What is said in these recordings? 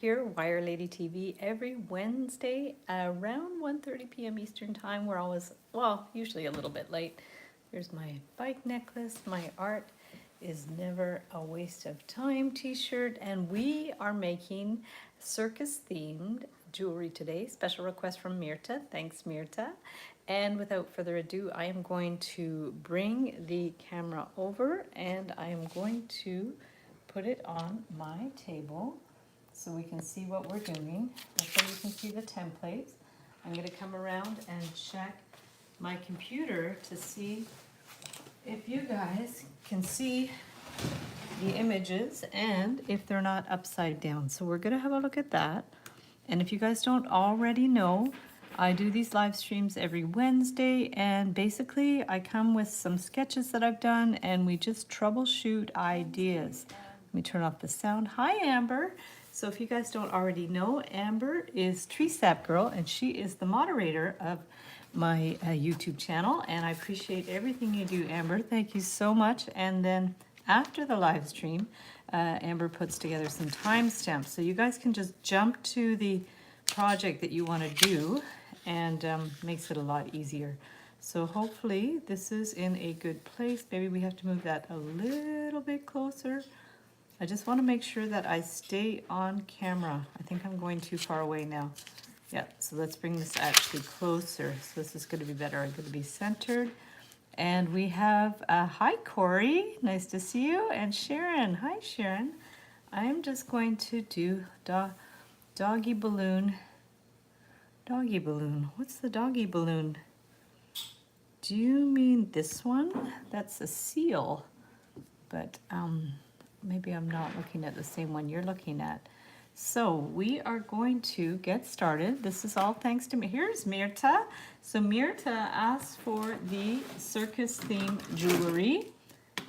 Here, Wire Lady TV, every Wednesday around 1:30 p.m. Eastern Time. We're always, well, usually a little bit late. Here's my bike necklace. My art is never a waste of time t-shirt, and we are making circus-themed jewelry today. Special request from Mirta. Thanks, Mirta. And without further ado, I am going to bring the camera over, and I am going to put it on my table so we can see what we're doing. So you can see the templates. I'm going to come around and check my computer to see if you guys can see the images and if they're not upside down. So we're going to have a look at that. And if you guys don't already know, I do these live streams every Wednesday, and basically I come with some sketches that I've done and we just troubleshoot ideas. Let me turn off the sound. Hi, Amber. So if you guys don't already know, Amber is Tree Sap Girl, and she is the moderator of my YouTube channel, and I appreciate everything you do, Amber. Thank you so much. And then after the live stream, Amber puts together some timestamps, so you guys can just jump to the project that you want to do, and makes it a lot easier. So hopefully this is in a good place. Maybe we have to move that a little bit closer. I just want to make sure that I stay on camera. I think I'm going too far away now. Yeah, so let's bring this actually closer. So this is going to be better. I'm going to be centered. And we have, hi Corey, nice to see you. And Sharon, hi Sharon. I'm just going to do doggy balloon. Doggy balloon, what's the doggy balloon? Do you mean this one? That's a seal, but maybe I'm not looking at the same one you're looking at. So we are going to get started. This is all thanks to me. Here's Mirta. So Mirta asked for the circus theme jewelry,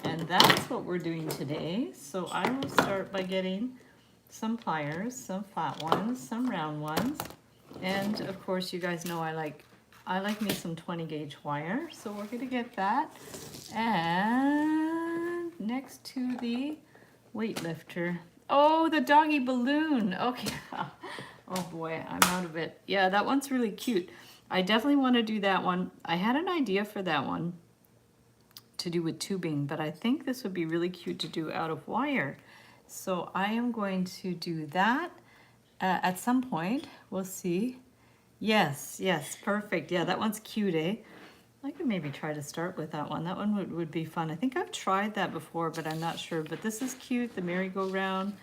and that's what we're doing today. So I will start by getting some pliers, some flat ones, some round ones, and of course you guys know I like me some 20 gauge wire. So we're gonna get that, and next to the weightlifter. Oh, the doggy balloon. Okay. Oh boy, I'm out of it. Yeah, that one's really cute. I definitely want to do that one. I had an idea for that one to do with tubing, but I think this would be really cute to do out of wire. So I am going to do that at some point. We'll see. Yes, yes, perfect. Yeah, that one's cute, eh? I could maybe try to start with that one. That one would be fun. I think I've tried that before, but I'm not sure. But this is cute, the merry-go-round,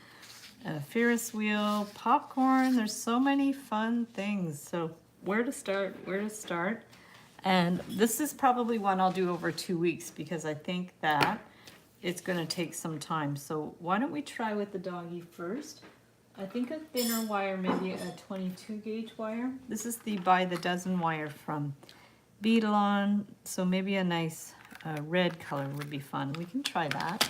Ferris wheel, popcorn. There's so many fun things. So where to start, where to start. And this is probably one I'll do over 2 weeks because I think that it's gonna take some time. So why don't we try with the doggy first? I think a thinner wire, maybe a 22 gauge wire. This is the by the dozen wire from Beadalon, so maybe a nice red color would be fun. We can try that.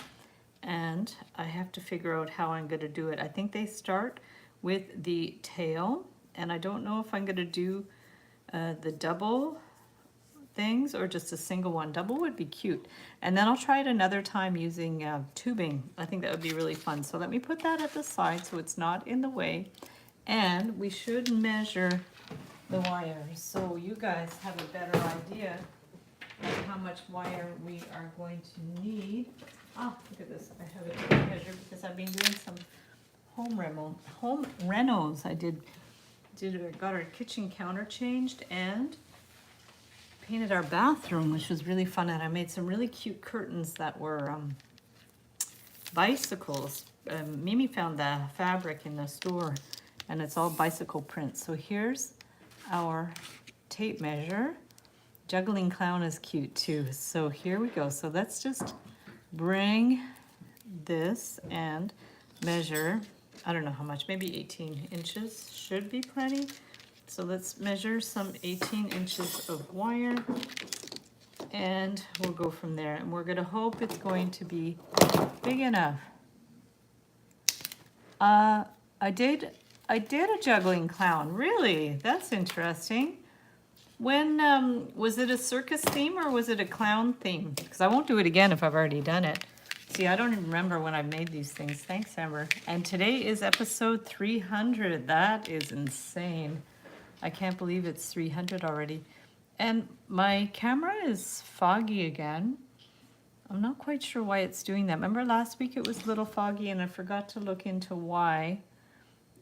And I have to figure out how I'm going to do it. I think they start with the tail, and I don't know if I'm going to do the double things or just a single one. Double would be cute. And then I'll try it another time using tubing. I think that would be really fun. So let me put that at the side so it's not in the way. And we should measure the wires, so you guys have a better idea of how much wire we are going to need. Oh, look at this. I have a tape measure because I've been doing some home renos. I got our kitchen counter changed and painted our bathroom, which was really fun. And I made some really cute curtains that were bicycles. Mimi found the fabric in the store, and it's all bicycle print. So here's our tape measure. Juggling clown is cute too. So here we go. So let's just bring this and measure. I don't know how much, maybe 18 inches should be plenty. So let's measure some 18 inches of wire, and we'll go from there. And we're gonna hope it's going to be big enough. I did a juggling clown. Really? That's interesting. When, was it a circus theme or was it a clown theme? Because I won't do it again if I've already done it. See, I don't even remember when I made these things. Thanks, Amber. And today is episode 300. That is insane. I can't believe it's 300 already. And my camera is foggy again. I'm not quite sure why it's doing that. Remember last week it was a little foggy and I forgot to look into why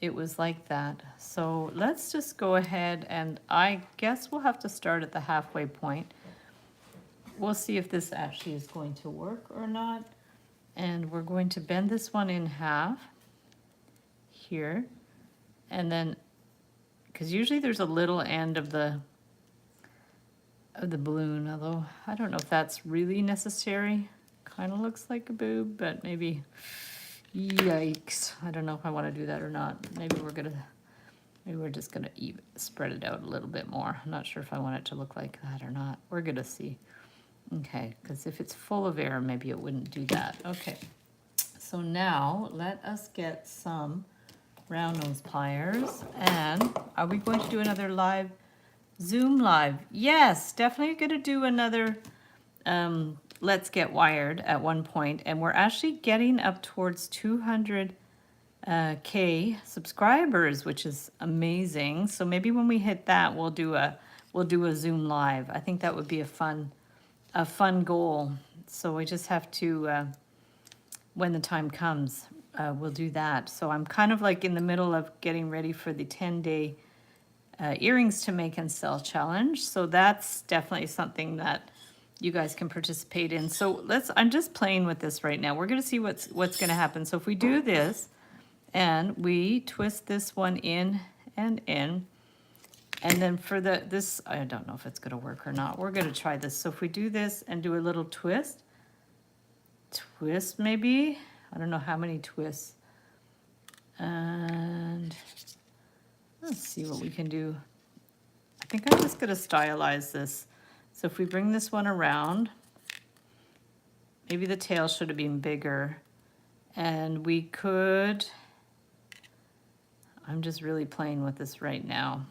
it was like that. So let's just go ahead and I guess we'll have to start at the halfway point. We'll see if this actually is going to work or not. And we're going to bend this one in half here. And then, because usually there's a little end of the balloon, although I don't know if that's really necessary. Kind of looks like a boob, but maybe, yikes. I don't know if I want to do that or not. Maybe we're just gonna even spread it out a little bit more. I'm not sure if I want it to look like that or not. We're gonna see. Okay, because if it's full of air, maybe it wouldn't do that. Okay, so now let us get some round nose pliers. And are we going to do another live Zoom live? Yes, definitely going to do another Let's Get Wired at one point. And we're actually getting up towards 200 K subscribers, which is amazing. So maybe when we hit that, we'll do a Zoom live. I think that would be a fun goal. So we just have to, when the time comes, we'll do that. So I'm kind of like in the middle of getting ready for the 10-day earrings to make and sell challenge. So that's definitely something that you guys can participate in. So I'm just playing with this right now. We're going to see what's going to happen. So if we do this and we twist this one in and in, and then for this, I don't know if it's going to work or not. We're going to try this. So if we do this and do a little twist maybe, I don't know how many twists. And let's see what we can do. I think I'm just going to stylize this. So if we bring this one around, maybe the tail should have been bigger. And we could, I'm just really playing with this right now.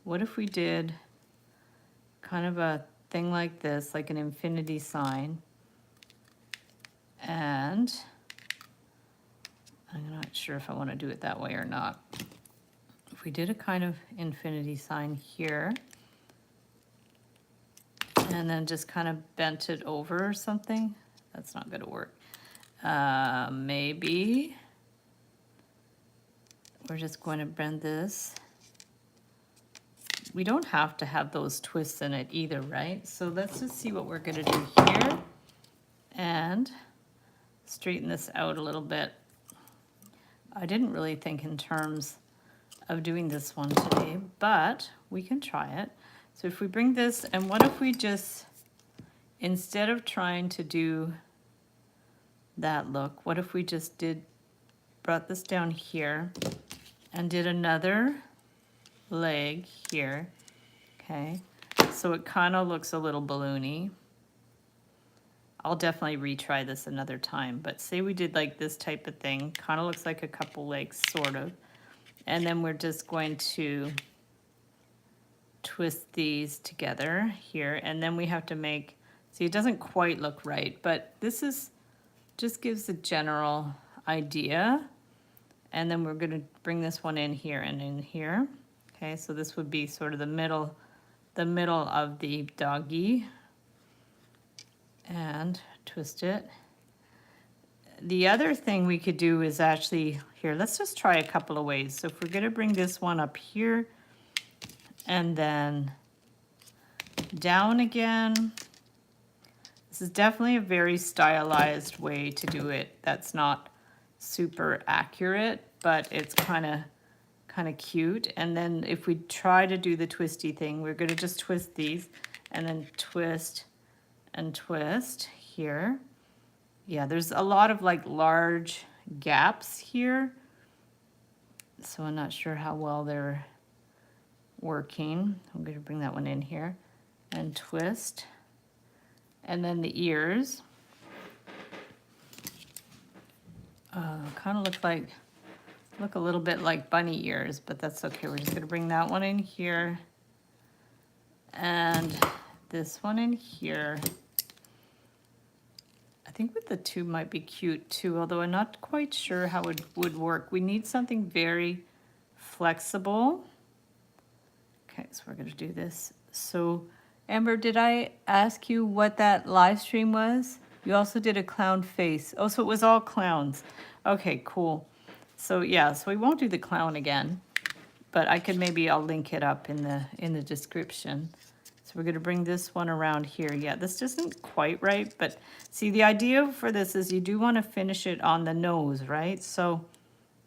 What if we did kind of a thing like this, like an infinity sign? And I'm not sure if I want to do it that way or not. If we did a kind of infinity sign here, and then just kind of bent it over or something, that's not going to work. Maybe we're just going to bend this. We don't have to have those twists in it either, right? So let's just see what we're going to do here and straighten this out a little bit. I didn't really think in terms of doing this one today, but we can try it. So if we bring this, and what if we just, instead of trying to do that look, what if we just brought this down here and did another leg here, okay? So it kind of looks a little balloony. I'll definitely retry this another time, but say we did like this type of thing, kind of looks like a couple legs, sort of. And then we're just going to twist these together here, and then we have to make, see, it doesn't quite look right, but this is, just gives a general idea. And then we're going to bring this one in here and in here. Okay, so this would be sort of the middle of the doggy. And twist it. The other thing we could do is actually, here, let's just try a couple of ways. So if we're going to bring this one up here and then down again, this is definitely a very stylized way to do it. That's not super accurate, but it's kind of cute. And then if we try to do the twisty thing, we're going to just twist these and then twist and twist here. Yeah, there's a lot of like large gaps here, so I'm not sure how well they're working. I'm going to bring that one in here and twist. And then the ears kind of look a little bit like bunny ears, but that's okay. We're just going to bring that one in here and this one in here. I think with the tube might be cute too, although I'm not quite sure how it would work. We need something very flexible. Okay, so we're gonna do this. So Amber, did I ask you what that live stream was? You also did a clown face. Oh, so it was all clowns. Okay, cool. So yeah, so we won't do the clown again, but I could maybe, I'll link it up in the description. So we're gonna bring this one around here. Yeah, this isn't quite right, but see, the idea for this is you do wanna finish it on the nose, right? So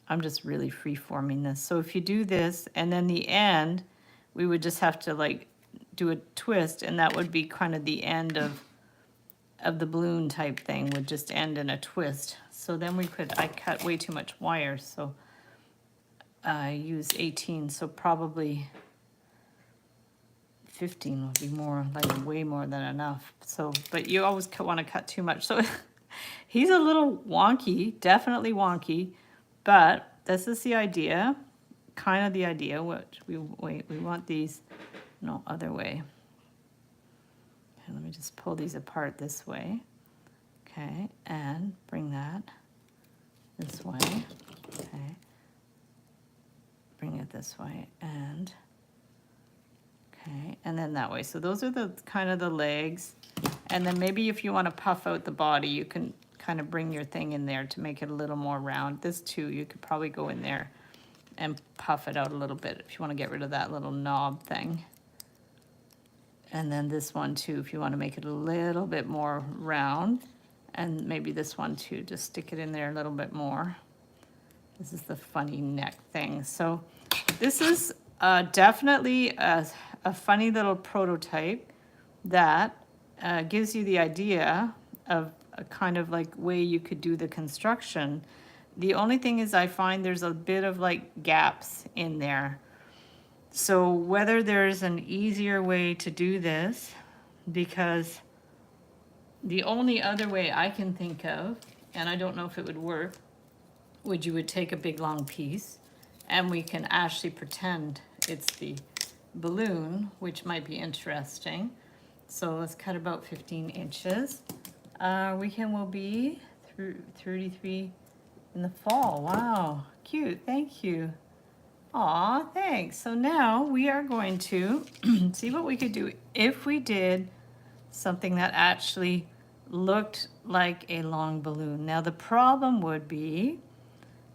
I'm just really free forming this. So if you do this, and then the end, we would just have to like do a twist, and that would be kind of the end of the balloon type thing, would just end in a twist. So then we could, I cut way too much wire, so I used 18, so probably 15 would be more, like way more than enough. So, but you always want to cut too much. So he's a little wonky, definitely wonky, but this is the idea, kind of the idea. What we want these, no, other way. Okay, let me just pull these apart this way. Okay, and bring that this way. Okay, bring it this way, and okay, and then that way. So those are the kind of the legs, and then maybe if you want to puff out the body, you can kind of bring your thing in there to make it a little more round. This too, you could probably go in there and puff it out a little bit if you want to get rid of that little knob thing. And then this one too, if you want to make it a little bit more round. And maybe this one too, just stick it in there a little bit more. This is the funny neck thing. So this is definitely a funny little prototype that gives you the idea of a kind of like way you could do the construction. The only thing is I find there's a bit of like gaps in there. So whether there's an easier way to do this, because the only other way I can think of, and I don't know if it would work, you would take a big long piece and we can actually pretend it's the balloon, which might be interesting. So let's cut about 15 inches. Weekend will be through 33 in the fall. Wow, cute, thank you. Aw, thanks. So now we are going to see what we could do if we did something that actually looked like a long balloon. Now the problem would be,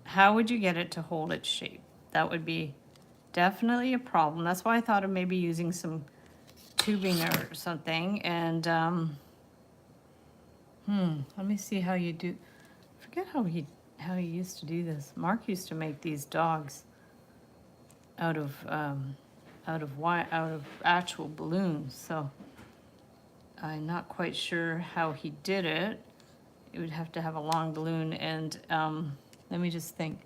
how would you get it to hold its shape? That would be definitely a problem. That's why I thought of maybe using some tubing or something. And let me see how you do. I forget how he used to do this. Mark used to make these dogs out of actual balloons. So I'm not quite sure how he did it. It would have to have a long balloon, and let me just think.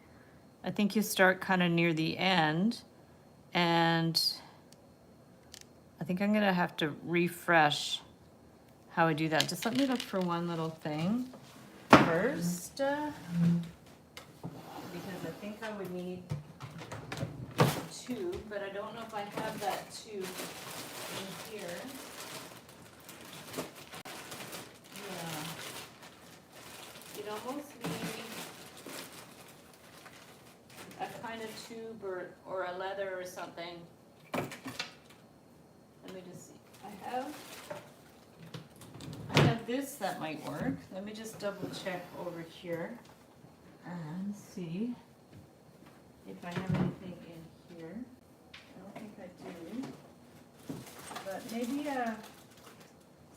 I think you start kind of near the end, and I think I'm gonna have to refresh how I do that. Just let me look for one little thing first, because I think I would need tube, but I don't know if I have that tube in here. Yeah. You'd almost need a kind of tube or a leather or something. Let me just see. I have this that might work. Let me just double check over here and see if I have anything in here. I don't think I do. But maybe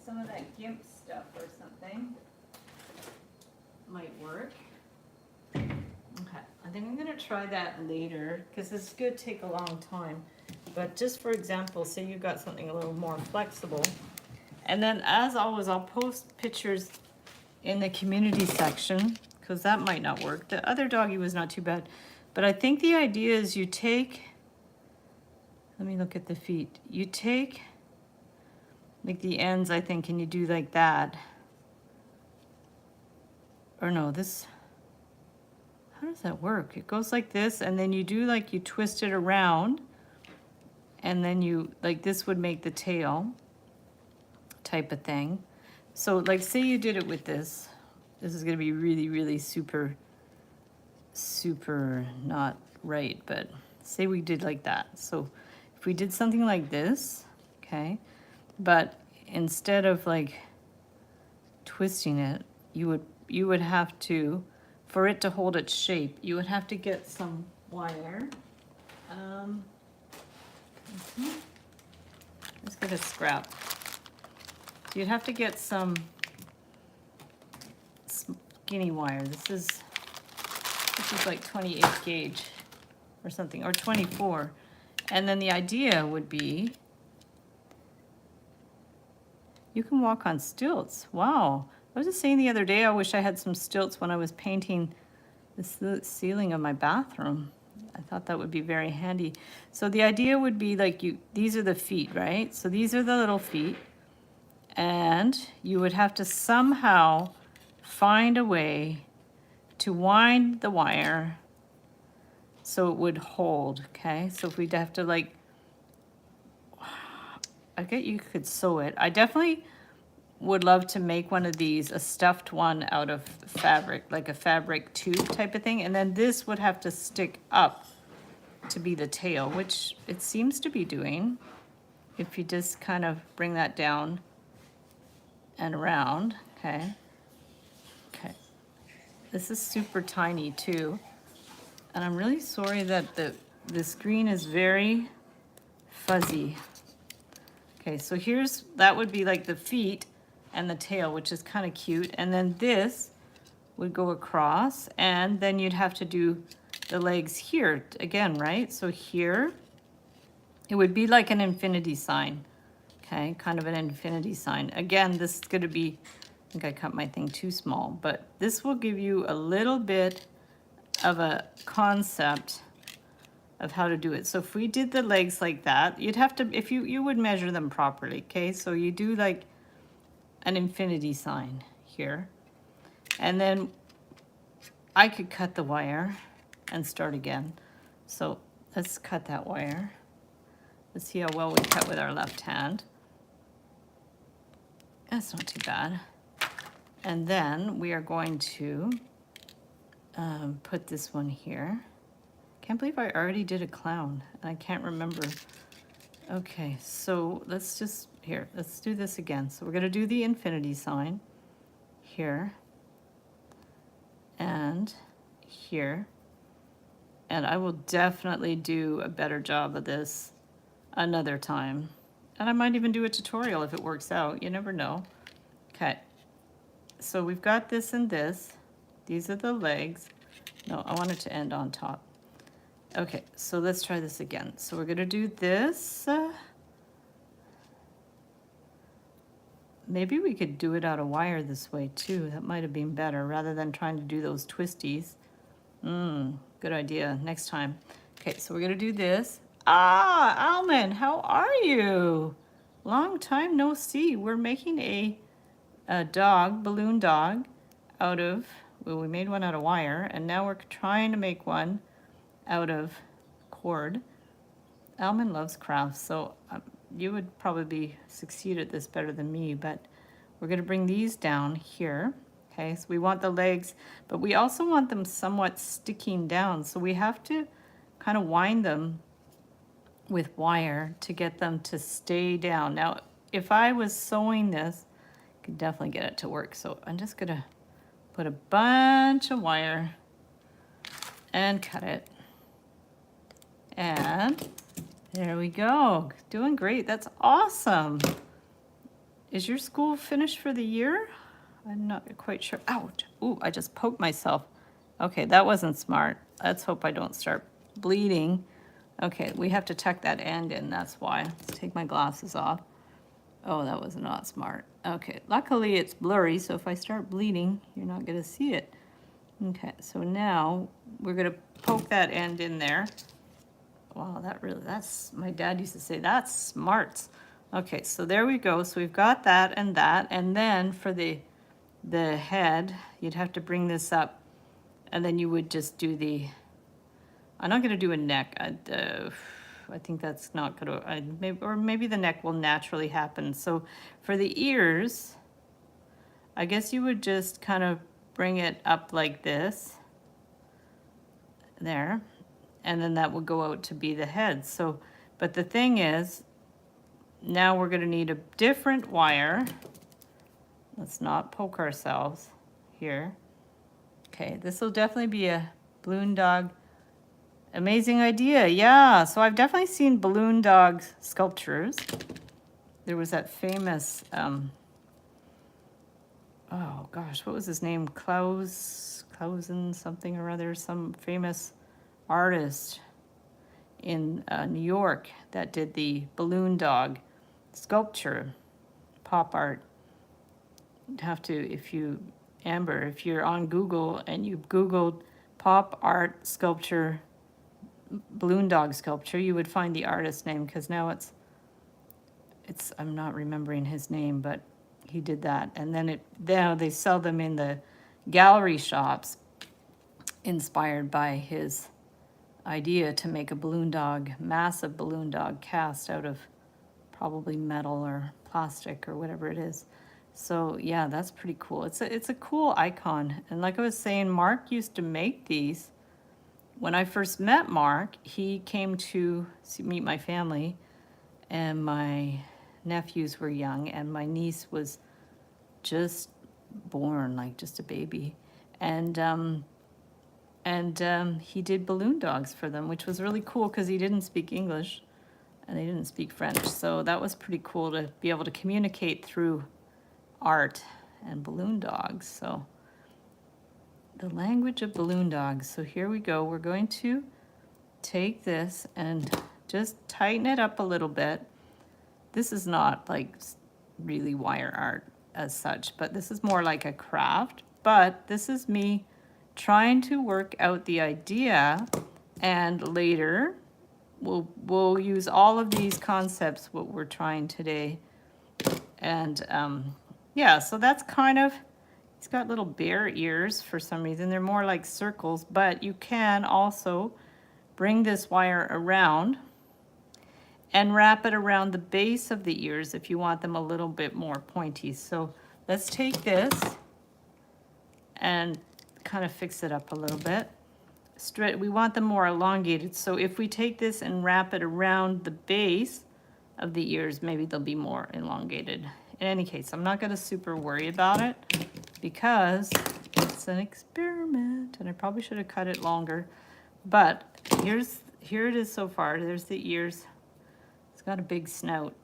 some of that GIMP stuff or something might work. Okay, I think I'm gonna try that later because it's gonna take a long time. But just for example, say you got something a little more flexible. And then as always, I'll post pictures in the community section because that might not work. The other doggy was not too bad. But I think the idea is you take, let me look at the feet. You take like the ends, I think, and you do like that. Or no, this, how does that work? It goes like this, and then you do like, you twist it around, and then you, like this would make the tail type of thing. So like say you did it with this, this is going to be really, really super not right, but say we did like that. So if we did something like this, okay, but instead of like twisting it, you would have to, for it to hold its shape, you would have to get some wire. Let's get a scrap. You'd have to get some skinny wire. This is like 28 gauge or something, or 24. And then the idea would be, you can walk on stilts. Wow. I was just saying the other day, I wish I had some stilts when I was painting the ceiling of my bathroom. I thought that would be very handy. So the idea would be like these are the feet, right? So these are the little feet. And you would have to somehow find a way to wind the wire so it would hold, okay? So if we'd have to like, I bet you could sew it. I definitely would love to make one of these, a stuffed one out of fabric, like a fabric tube type of thing. And then this would have to stick up to be the tail, which it seems to be doing. If you just kind of bring that down and around, okay? Okay. This is super tiny too. And I'm really sorry that the screen is very fuzzy. Okay, so that would be like the feet and the tail, which is kind of cute. And then this would go across, and then you'd have to do the legs here again, right? So here, it would be like an infinity sign. Okay, kind of an infinity sign. Again, this is going to be, I think I cut my thing too small, but this will give you a little bit of a concept of how to do it. So if we did the legs like that, you'd have to, if you would measure them properly, okay? So you do like an infinity sign here. And then I could cut the wire and start again. So let's cut that wire. Let's see how well we cut with our left hand. That's not too bad. And then we are going to put this one here. Can't believe I already did a clown. I can't remember. Okay, so let's do this again. So we're going to do the infinity sign here and here. And I will definitely do a better job of this another time. And I might even do a tutorial if it works out. You never know. Okay, so we've got this and this. These are the legs. No, I want it to end on top. Okay, so let's try this again. So we're going to do this. Maybe we could do it out of wire this way too. That might have been better rather than trying to do those twisties. Good idea. Next time. Okay, so we're going to do this. Ah, Almond, how are you? Long time no see. We're making a balloon dog out of, well, we made one out of wire, and now we're trying to make one out of cord. Almond loves crafts, so you would probably succeed at this better than me, but we're going to bring these down here. Okay, so we want the legs, but we also want them somewhat sticking down, so we have to kind of wind them with wire to get them to stay down. Now, if I was sewing this, I could definitely get it to work, so I'm just going to put a bunch of wire and cut it. And there we go. Doing great. That's awesome. Is your school finished for the year? I'm not quite sure. Ouch. Ooh, I just poked myself. Okay, that wasn't smart. Let's hope I don't start bleeding. Okay, we have to tuck that end in. That's why. Let's take my glasses off. Oh, that was not smart. Okay, luckily it's blurry, so if I start bleeding, you're not going to see it. Okay, so now we're going to poke that end in there. Wow, that's, my dad used to say, that's smart. Okay, so there we go. So we've got that, and then for the head, you'd have to bring this up, and then you would just do I'm not going to do a neck. I think that's not going to, or maybe the neck will naturally happen. So for the ears, I guess you would just kind of bring it up like this, there, and then that will go out to be the head. So, but the thing is, now we're going to need a different wire. Let's not poke ourselves here. Okay, this will definitely be a balloon dog. Amazing idea, yeah. So I've definitely seen balloon dog sculptures. There was that famous, oh gosh, what was his name? Clausen something or other, some famous artist in New York that did the balloon dog sculpture, pop art. You'd have to, if you, Amber, if you're on Google and you Googled pop art sculpture, balloon dog sculpture, you would find the artist name, because now it's, I'm not remembering his name, but he did that. And then now they sell them in the gallery shops, inspired by his idea to make a balloon dog, massive balloon dog cast out of probably metal or plastic or whatever it is. So yeah, that's pretty cool. It's a cool icon. And like I was saying, Mark used to make these. When I first met Mark, he came to meet my family, and my nephews were young, and my niece was just born, like just a baby. And he did balloon dogs for them, which was really cool because he didn't speak English and they didn't speak French. So that was pretty cool to be able to communicate through art and balloon dogs. So the language of balloon dogs. So here we go. We're going to take this and just tighten it up a little bit. This is not like really wire art as such, but this is more like a craft. But this is me trying to work out the idea, and later we'll use all of these concepts what we're trying today. And yeah, so that's kind of, he's got little bear ears for some reason. They're more like circles, but you can also bring this wire around and wrap it around the base of the ears if you want them a little bit more pointy. So let's take this and kind of fix it up a little bit. Straight, we want them more elongated. So if we take this and wrap it around the base of the ears, maybe they'll be more elongated. In any case, I'm not going to super worry about it because it's an experiment, and I probably should have cut it longer. But here it is so far. There's the ears. He's got a big snout,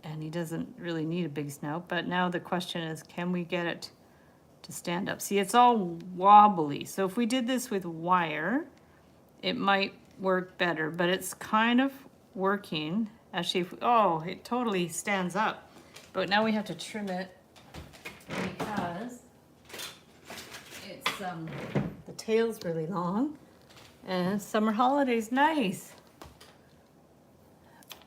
and he doesn't really need a big snout. But now the question is, can we get it to stand up? See, it's all wobbly. So if we did this with wire, it might work better, but it's kind of working. Actually, oh, it totally stands up. But now we have to trim it because it's, the tail's really long, and summer holidays, nice.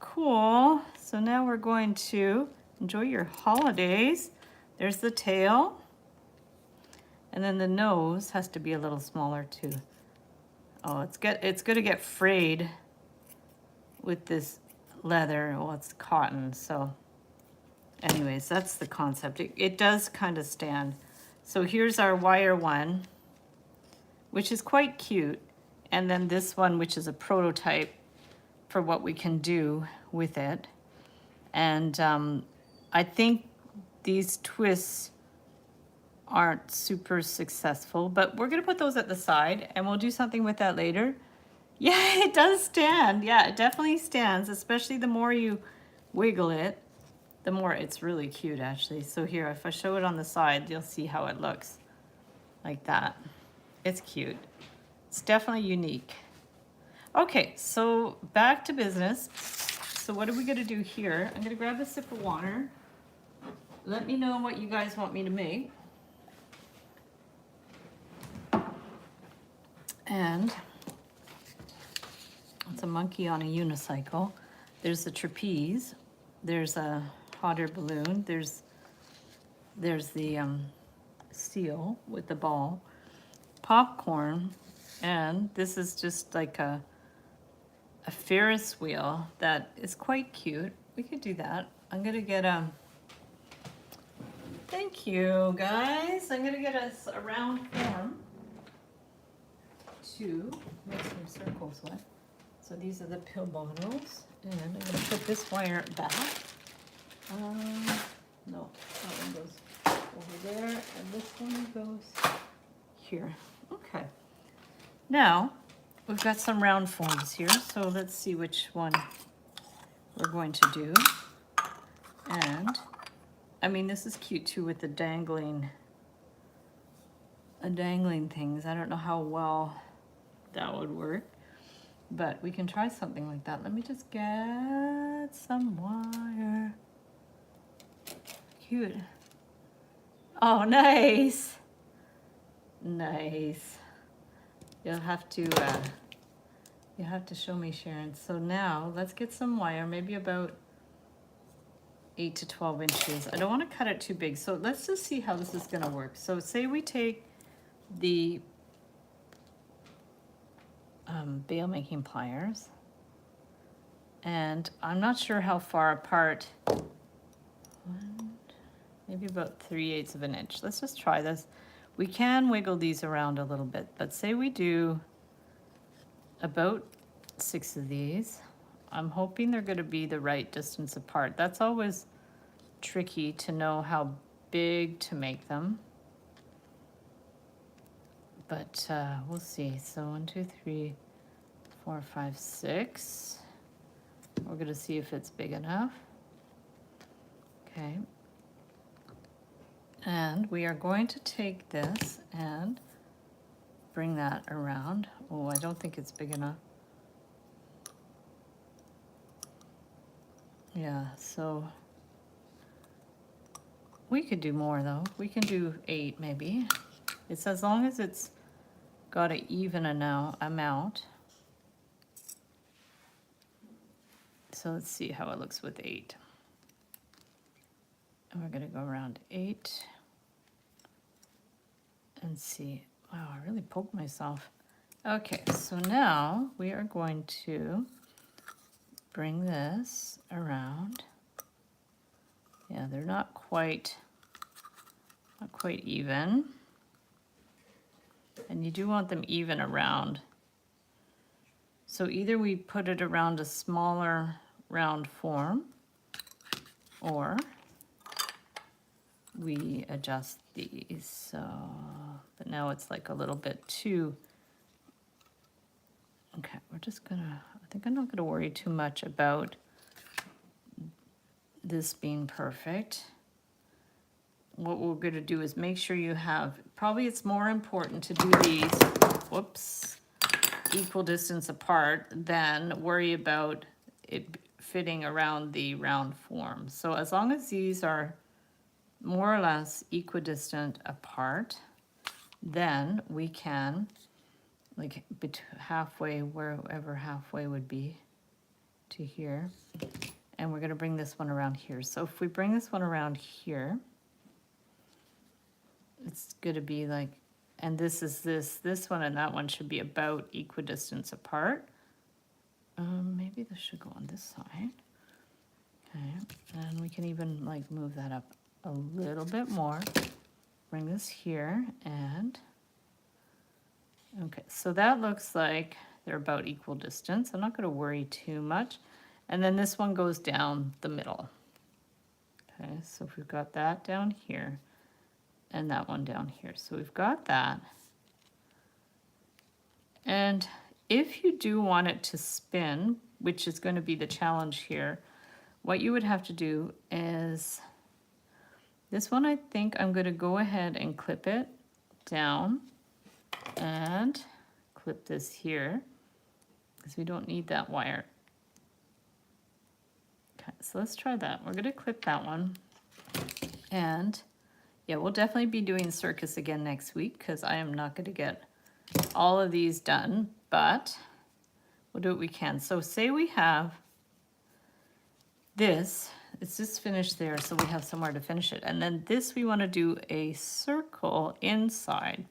Cool. So now we're going to enjoy your holidays. There's the tail. And then the nose has to be a little smaller too. Oh, it's going to get frayed with this leather. Well, it's cotton. So anyways, that's the concept. It does kind of stand. So here's our wire one, which is quite cute. And then this one, which is a prototype for what we can do with it. And I think these twists aren't super successful, but we're gonna put those at the side and we'll do something with that later. Yeah, it does stand. Yeah, it definitely stands, especially the more you wiggle it, the more it's really cute actually. So here, if I show it on the side, you'll see how it looks like that. It's cute. It's definitely unique. Okay, so back to business. So what are we gonna do here? I'm gonna grab a sip of water. Let me know what you guys want me to make. And it's a monkey on a unicycle. There's the trapeze. There's a hot air balloon. There's the seal with the ball. Popcorn. And this is just like a Ferris wheel that is quite cute. We could do that. I'm gonna get Thank you, guys. I'm gonna get us a round form to make some circles with. So these are the pill bottles, and I'm gonna put this wire back. No, that one goes over there, and this one goes here. Okay. Now, we've got some round forms here, so let's see which one we're going to do. And, I mean, this is cute too with the dangling things. I don't know how well that would work, but we can try something like that. Let me just get some wire. Cute. Oh, nice. Nice. You'll have to show me, Sharon. So now let's get some wire, maybe about 8 to 12 inches. I don't want to cut it too big. So let's just see how this is going to work. So say we take the bail making pliers, and I'm not sure how far apart, maybe about 3/8 of an inch. Let's just try this. We can wiggle these around a little bit, but say we do about 6 of these. I'm hoping they're going to be the right distance apart. That's always tricky to know how big to make them. But we'll see. So 1, 2, 3, 4, 5, 6. We're going to see if it's big enough. Okay. And we are going to take this and bring that around. Oh, I don't think it's big enough. Yeah, so we could do more though. We can do 8 maybe. It's as long as it's got an even amount. So let's see how it looks with 8. And we're going to go around 8 and see. Wow, I really poked myself. Okay, so now we are going to bring this around. Yeah, they're not quite even. And you do want them even around. So either we put it around a smaller round form, or we adjust these. So, but now it's like a little bit too. Okay, we're just gonna, I think I'm not gonna worry too much about this being perfect. What we're gonna do is make sure you have, probably it's more important to do these, whoops, equal distance apart than worry about it fitting around the round form. So as long as these are more or less equidistant apart, then we can, like halfway, wherever halfway would be to here. And we're gonna bring this one around here. So if we bring this one around here, it's gonna be like, and this is this one and that one should be about equidistance apart. Maybe this should go on this side. Okay, and we can even like move that up a little bit more. Bring this here and, okay, so that looks like they're about equal distance. I'm not gonna worry too much. And then this one goes down the middle. Okay, so if we've got that down here and that one down here. So we've got that. And if you do want it to spin, which is going to be the challenge here, what you would have to do is, this one I think I'm going to go ahead and clip it down and clip this here because we don't need that wire. Okay, so let's try that. We're going to clip that one. And yeah, we'll definitely be doing circus again next week because I am not going to get all of these done, but we'll do what we can. So say we have this, it's just finished there, so we have somewhere to finish it. And then this, we want to do a circle inside.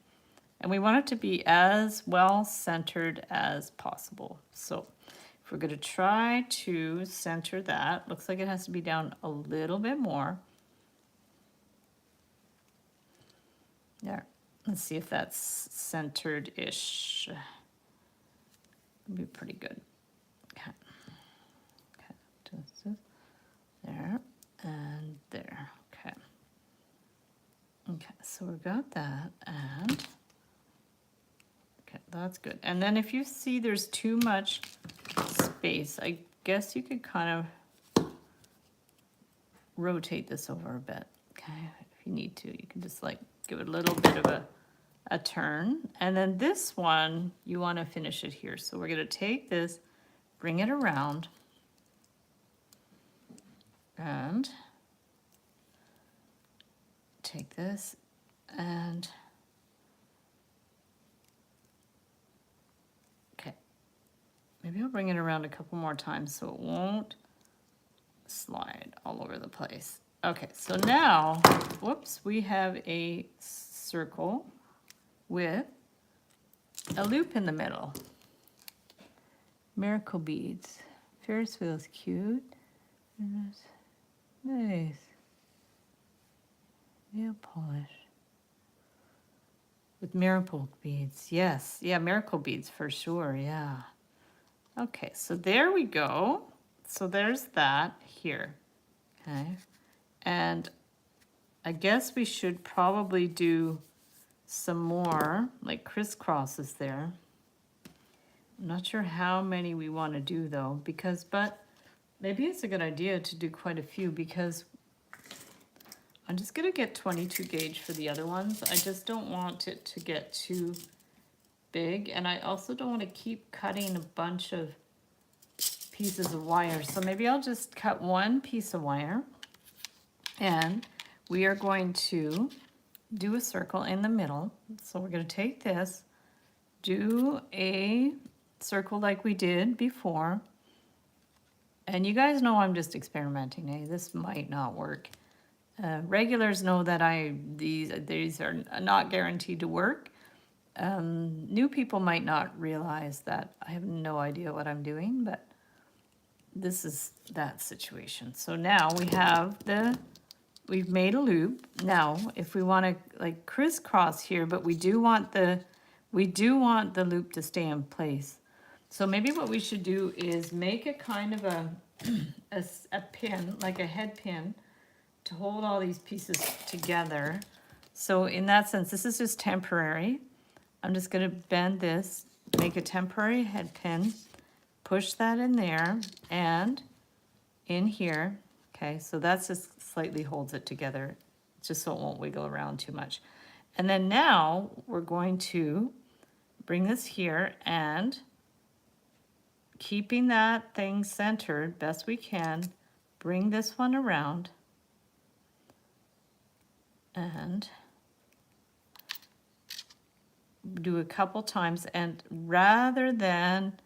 And we want it to be as well centered as possible. So if we're going to try to center that, looks like it has to be down a little bit more. There. Let's see if that's centered-ish. It'll be pretty good. Okay. Okay. There and there. Okay. Okay, so we've got that, and okay, that's good. And then if you see there's too much space, I guess you could kind of rotate this over a bit. Okay, if you need to, you can just like give it a little bit of a turn. And then this one, you want to finish it here. So we're going to take this, bring it around, and take this and okay, maybe I'll bring it around a couple more times so it won't slide all over the place. Okay, so now, whoops, we have a circle with a loop in the middle. Miracle beads. Ferris Wheel is cute. Nice. Nail polish. With miracle beads, yes. Yeah, miracle beads for sure, yeah. Okay, so there we go. So there's that here, okay? And I guess we should probably do some more, like crisscrosses there. I'm not sure how many we want to do though, because, but maybe it's a good idea to do quite a few because I'm just gonna get 22 gauge for the other ones. I just don't want it to get too big, and I also don't want to keep cutting a bunch of pieces of wire. So maybe I'll just cut one piece of wire, and we are going to do a circle in the middle. So we're going to take this, do a circle like we did before, and you guys know I'm just experimenting. Hey, this might not work. Regulars know that these are not guaranteed to work. New people might not realize that I have no idea what I'm doing, but this is that situation. So now we've made a loop. Now, if we want to like crisscross here, but we do want the loop to stay in place. So maybe what we should do is make a kind of a pin, like a head pin, to hold all these pieces together. So in that sense, this is just temporary. I'm just going to bend this, make a temporary head pin, push that in there and in here. Okay, so that's just slightly holds it together, just so it won't wiggle around too much. And then now we're going to bring this here and keeping that thing centered best we can, bring this one around and do a couple times. And rather than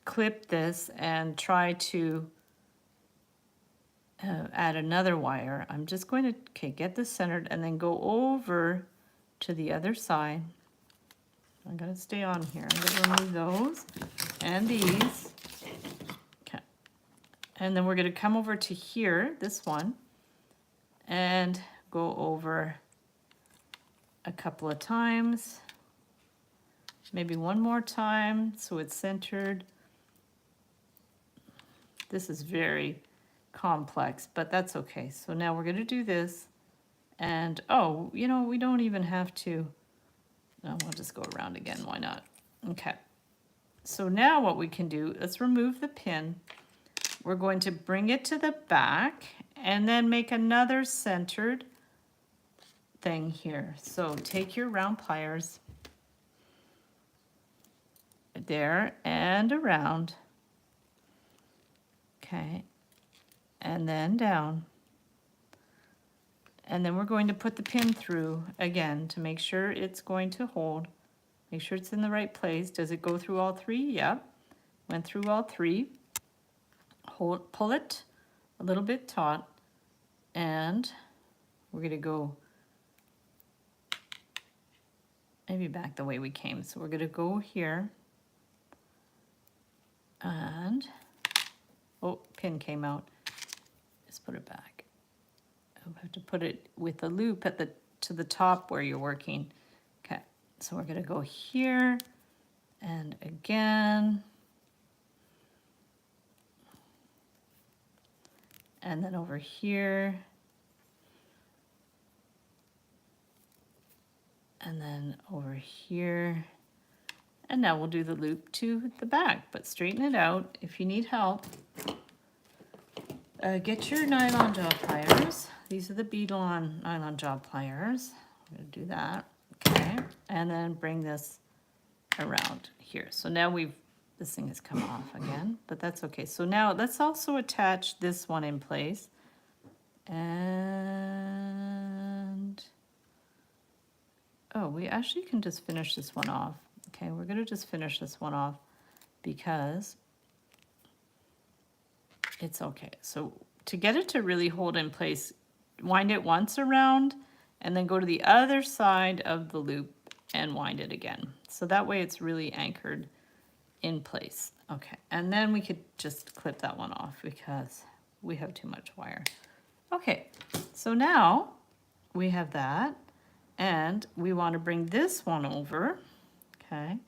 clip this and try to add another wire, I'm just going to get this centered and then go over to the other side. I'm going to stay on here. I'm going to remove those and these. Okay. And then we're going to come over to here, this one, and go over a couple of times. Maybe one more time so it's centered. This is very complex, but that's okay. So now we're going to do this. And oh, you know, we don't even have to. No, we'll just go around again. Why not? Okay. So now what we can do, let's remove the pin. We're going to bring it to the back and then make another centered thing here. So take your round pliers there and around. Okay. And then down. And then we're going to put the pin through again to make sure it's going to hold. Make sure it's in the right place. Does it go through all three? Yep. Went through all three. Hold, pull it a little bit taut, and we're going to go maybe back the way we came. So we're going to go here, and oh, pin came out. Just put it back. I have to put it with the loop at the to the top where you're working. Okay, so we're gonna go here and again. And then over here. And then over here. And now we'll do the loop to the back, but straighten it out. If you need help, get your nylon jaw pliers. These are the beadle on nylon jaw pliers. I'm gonna do that, okay. And then bring this around here. So now this thing has come off again, but that's okay. So now let's also attach this one in place. And, oh, we actually can just finish this one off. Okay, we're gonna just finish this one off because it's okay. So to get it to really hold in place, wind it once around and then go to the other side of the loop and wind it again. So that way it's really anchored in place. Okay, and then we could just clip that one off because we have too much wire. Okay, so now we have that and we want to bring this one over. Okay,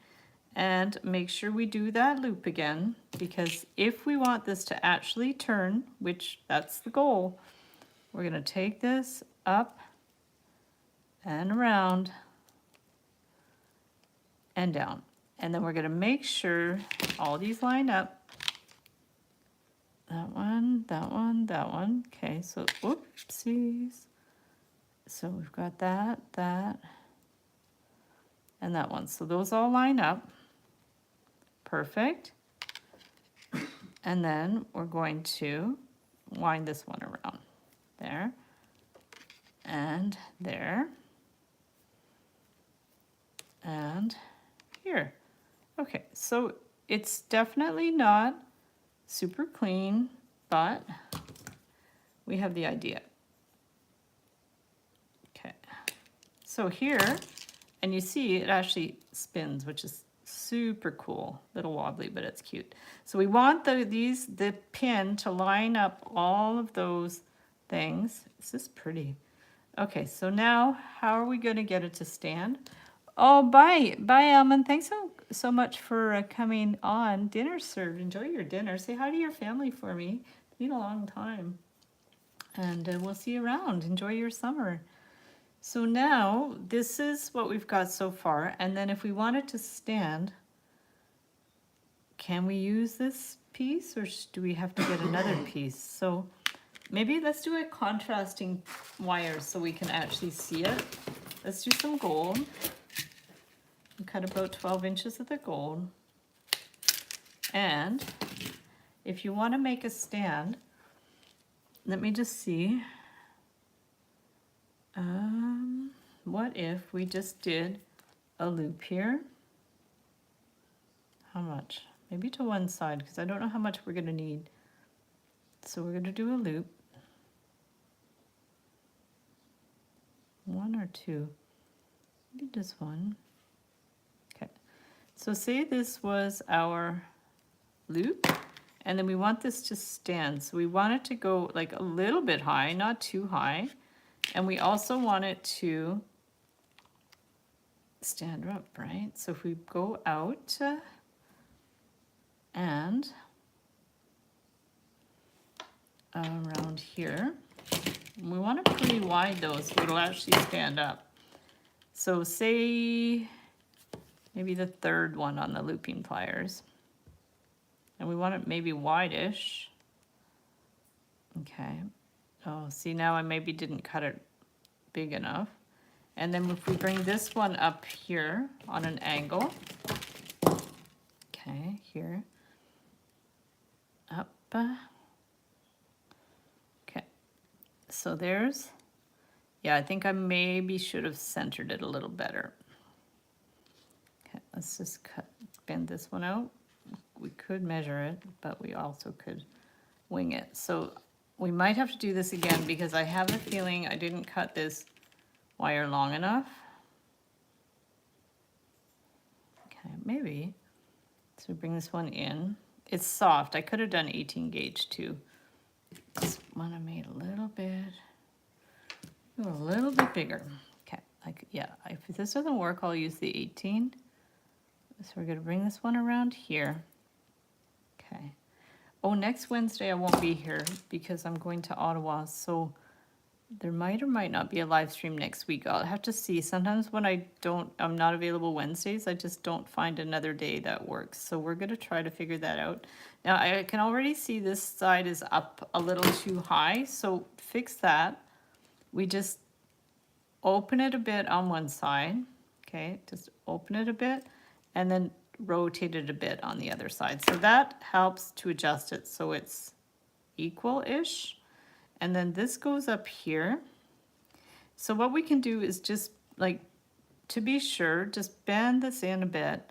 and make sure we do that loop again, because if we want this to actually turn, which that's the goal, we're going to take this up and around and down. And then we're going to make sure all these line up. That one, that one, that one. Okay, so oopsies. So we've got that, and that one. So those all line up. Perfect. And then we're going to wind this one around. There. And there. And here. Okay, so it's definitely not super clean, but we have the idea. Okay. So here, and you see it actually spins, which is super cool. Little wobbly, but it's cute. So we want the pin to line up all of those things. This is pretty. Okay, so now how are we going to get it to stand? Oh, bye, Elman. Thanks so much for coming on. Dinner served. Enjoy your dinner. Say hi to your family for me. It's been a long time, and we'll see you around. Enjoy your summer. So now this is what we've got so far, and then if we want it to stand, can we use this piece or do we have to get another piece? So maybe let's do a contrasting wire so we can actually see it. Let's do some gold. Cut about 12 inches of the gold. And if you want to make a stand, let me just see. What if we just did a loop here? How much? Maybe to one side, because I don't know how much we're going to need. So we're going to do a loop. One or two? Maybe just one. Okay. So say this was our loop, and then we want this to stand. So we want it to go like a little bit high, not too high. And we also want it to stand up, right? So if we go out and around here, we want to pretty wide those so it'll actually stand up. So say maybe the third one on the looping pliers. And we want it maybe wide-ish. Okay. Oh, see, now I maybe didn't cut it big enough. And then if we bring this one up here on an angle, okay, here, up, okay, so there's, yeah, I think I maybe should have centered it a little better. Okay, let's just bend this one out. We could measure it, but we also could wing it. So we might have to do this again because I have a feeling I didn't cut this wire long enough. Okay, maybe. So bring this one in. It's soft. I could have done 18 gauge too. This one I made a little bit bigger. yeah, if this doesn't work, I'll use the 18. So we're gonna bring this one around here. Okay. Oh, next Wednesday I won't be here because I'm going to Ottawa, so there might or might not be a live stream next week. I'll have to see. Sometimes when I'm not available Wednesdays, I just don't find another day that works. So we're gonna try to figure that out. Now I can already see this side is up a little too high, so fix that. We just open it a bit on one side, okay? Just open it a bit and then rotate it a bit on the other side. So that helps to adjust it so it's equal-ish. And then this goes up here. So what we can do is just like, to be sure, just bend this in a bit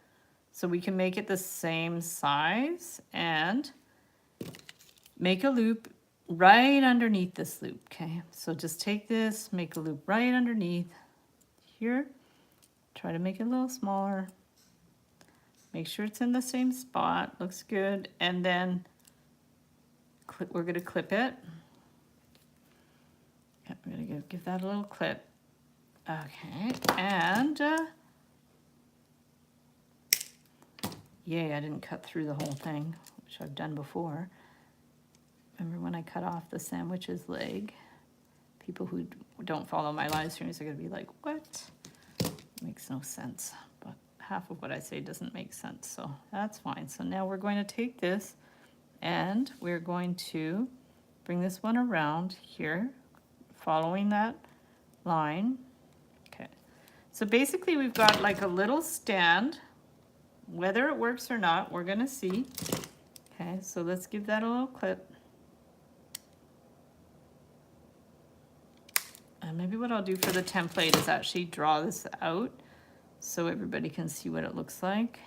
so we can make it the same size and make a loop right underneath this loop, okay? So just take this, make a loop right underneath here. Try to make it a little smaller. Make sure it's in the same spot, looks good. And then we're gonna clip it. I'm gonna give that a little clip. Okay, and yay, I didn't cut through the whole thing, which I've done before. Remember when I cut off the sandwich's leg? People who don't follow my live streams are gonna be like, what? Makes no sense, but half of what I say doesn't make sense, so that's fine. So now we're going to take this and we're going to bring this one around here, following that line. Okay, so basically we've got like a little stand. Whether it works or not, we're gonna see. Okay, so let's give that a little clip. And maybe what I'll do for the template is actually draw this out so everybody can see what it looks like.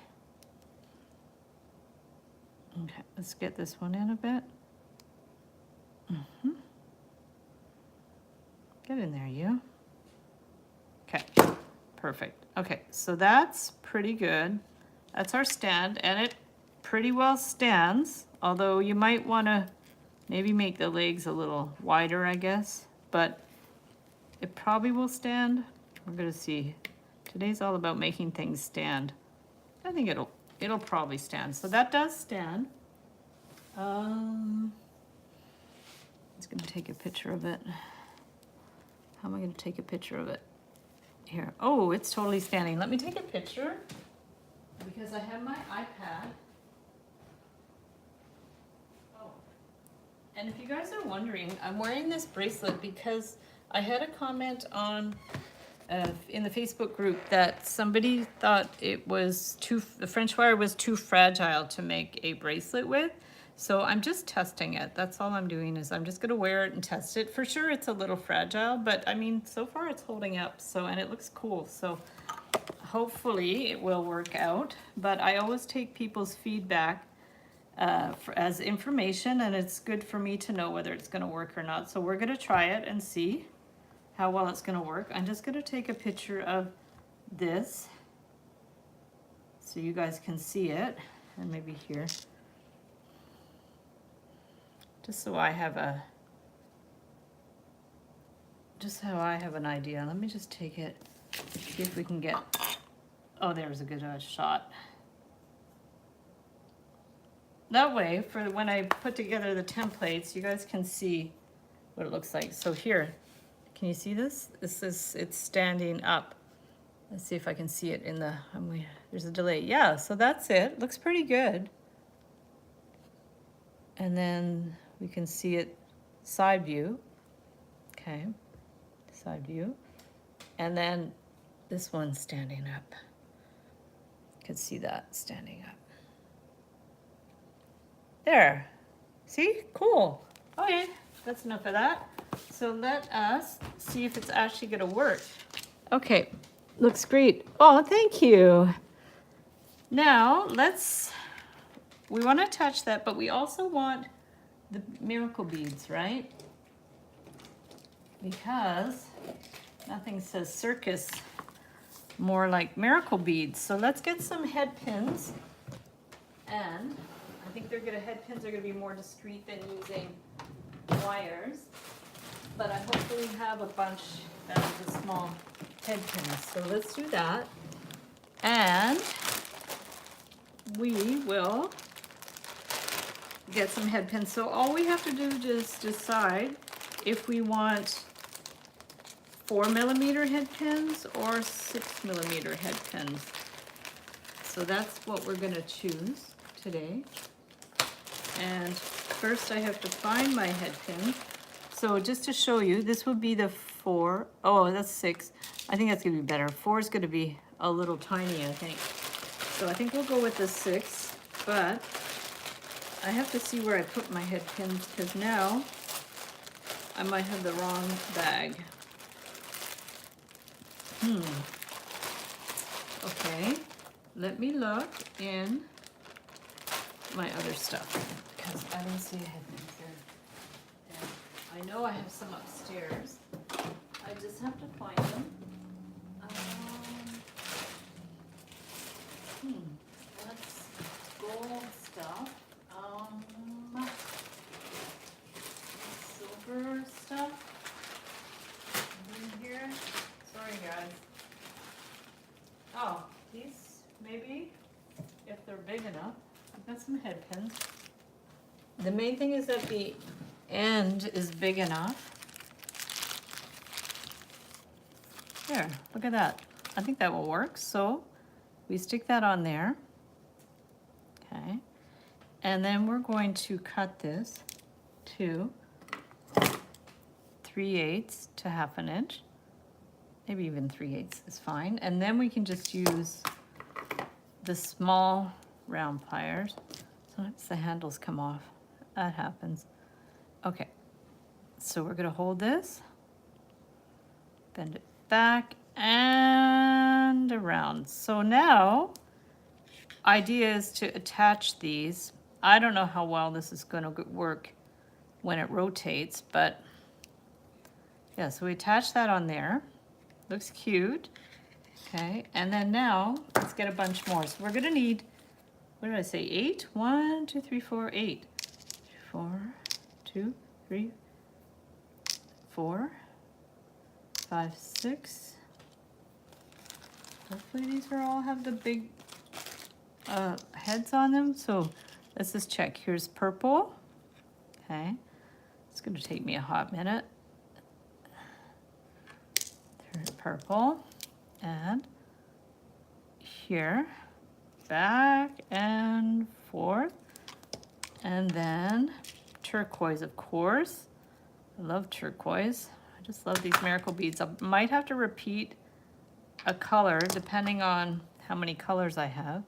Okay, let's get this one in a bit. Get in there, you. Okay, perfect. Okay, so that's pretty good. That's our stand, and it pretty well stands, although you might want to maybe make the legs a little wider, I guess, but it probably will stand. We're gonna see. Today's all about making things stand. I think it'll probably stand. So that does stand. I'm just gonna take a picture of it. How am I gonna take a picture of it? Here. Oh, it's totally standing. Let me take a picture because I have my iPad. Oh. And if you guys are wondering, I'm wearing this bracelet because I had a comment on in the Facebook group that somebody thought it was the French wire was too fragile to make a bracelet with. So I'm just testing it. That's all I'm doing is I'm just gonna wear it and test it. For sure it's a little fragile, but I mean, so far it's holding up. So, and it looks cool. So hopefully it will work out, but I always take people's feedback as information, and it's good for me to know whether it's gonna work or not. So we're gonna try it and see how well it's gonna work. I'm just gonna take a picture of this so you guys can see it, and maybe here. Just so I have an idea. Let me just take it, see if we can get, oh, there's a good shot. That way, for when I put together the templates, you guys can see what it looks like. So here, can you see this? It's standing up. Let's see if I can see it in the, there's a delay. Yeah, so that's it. Looks pretty good. And then we can see it side view. Okay, side view. And then this one's standing up. You can see that standing up. There. See? Cool. Okay, that's enough of that. So let us see if it's actually gonna work. Okay, looks great. Oh, thank you. Now we want to attach that, but we also want the miracle beads, right? Because nothing says circus more like miracle beads. So let's get some head pins, and I think head pins are gonna be more discreet than using wires, but I hopefully have a bunch that are the small head pins. So let's do that. And we will get some head pins. So all we have to do is decide if we want 4mm head pins or 6mm head pins. So that's what we're going to choose today. And first I have to find my head pin. So just to show you, this would be the 4. Oh, that's 6. I think that's going to be better. 4 is going to be a little tiny, I think. So I think we'll go with the 6, but I have to see where I put my head pins because now I might have the wrong bag. Okay, let me look in my other stuff because I don't see a head pin there. I know I have some upstairs. I just have to find them. That's gold stuff. Silver stuff. In here. Sorry, guys. Oh, these maybe, if they're big enough. I've got some head pins. The main thing is that the end is big enough. There, look at that. I think that will work. So we stick that on there. Okay. And then we're going to cut this to 3/8 to 1/2 inch. Maybe even 3/8 is fine. And then we can just use the small round pliers. Sometimes the handles come off. That happens. Okay. So we're going to hold this, bend it back and around. So now, idea is to attach these. I don't know how well this is going to work when it rotates, but yeah, so we attach that on there. Looks cute. Okay, and then now let's get a bunch more. So we're going to need, what did I say, 8? 1, 2, 3, 4, 8. 4, 2, 3, 4, 5, 6. Hopefully these are all have the big heads on them. So let's just check. Here's purple. Okay, it's going to take me a hot minute. Here's purple, and here, back and forth, and then turquoise, of course. I love turquoise. I just love these miracle beads. I might have to repeat a color depending on how many colors I have,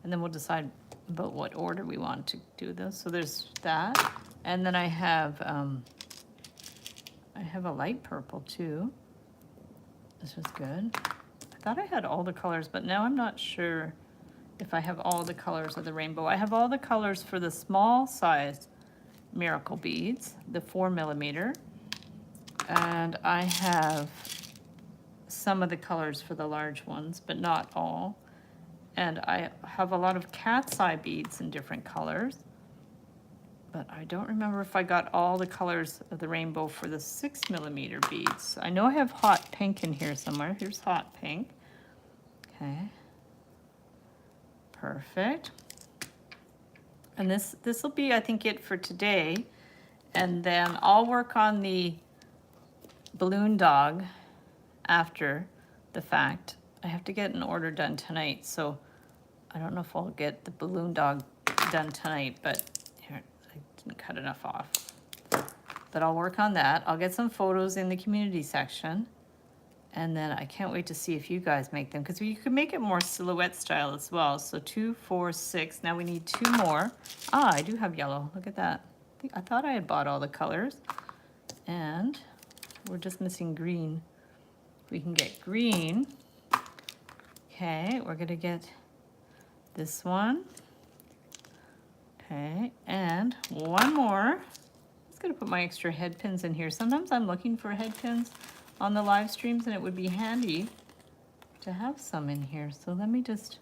and then we'll decide about what order we want to do this. So there's that, and then I have a light purple too. This was good. I thought I had all the colors, but now I'm not sure if I have all the colors of the rainbow. I have all the colors for the small size miracle beads, the 4mm, and I have some of the colors for the large ones, but not all. And I have a lot of cat's eye beads in different colors, but I don't remember if I got all the colors of the rainbow for the 6mm beads. I know I have hot pink in here somewhere. Here's hot pink. Okay. Perfect. And this will be, I think, it for today. And then I'll work on the balloon dog after the fact. I have to get an order done tonight, so I don't know if I'll get the balloon dog done tonight, but here, I didn't cut enough off. But I'll work on that. I'll get some photos in the community section. And then I can't wait to see if you guys make them, because you could make it more silhouette style as well. So 2, 4, 6. Now we need 2 more. Ah, I do have yellow. Look at that. I thought I had bought all the colors. And we're just missing green. We can get green. Okay, we're going to get this one. Okay, and one more. I'm just going to put my extra head pins in here. Sometimes I'm looking for head pins on the live streams, and it would be handy to have some in here. So let me just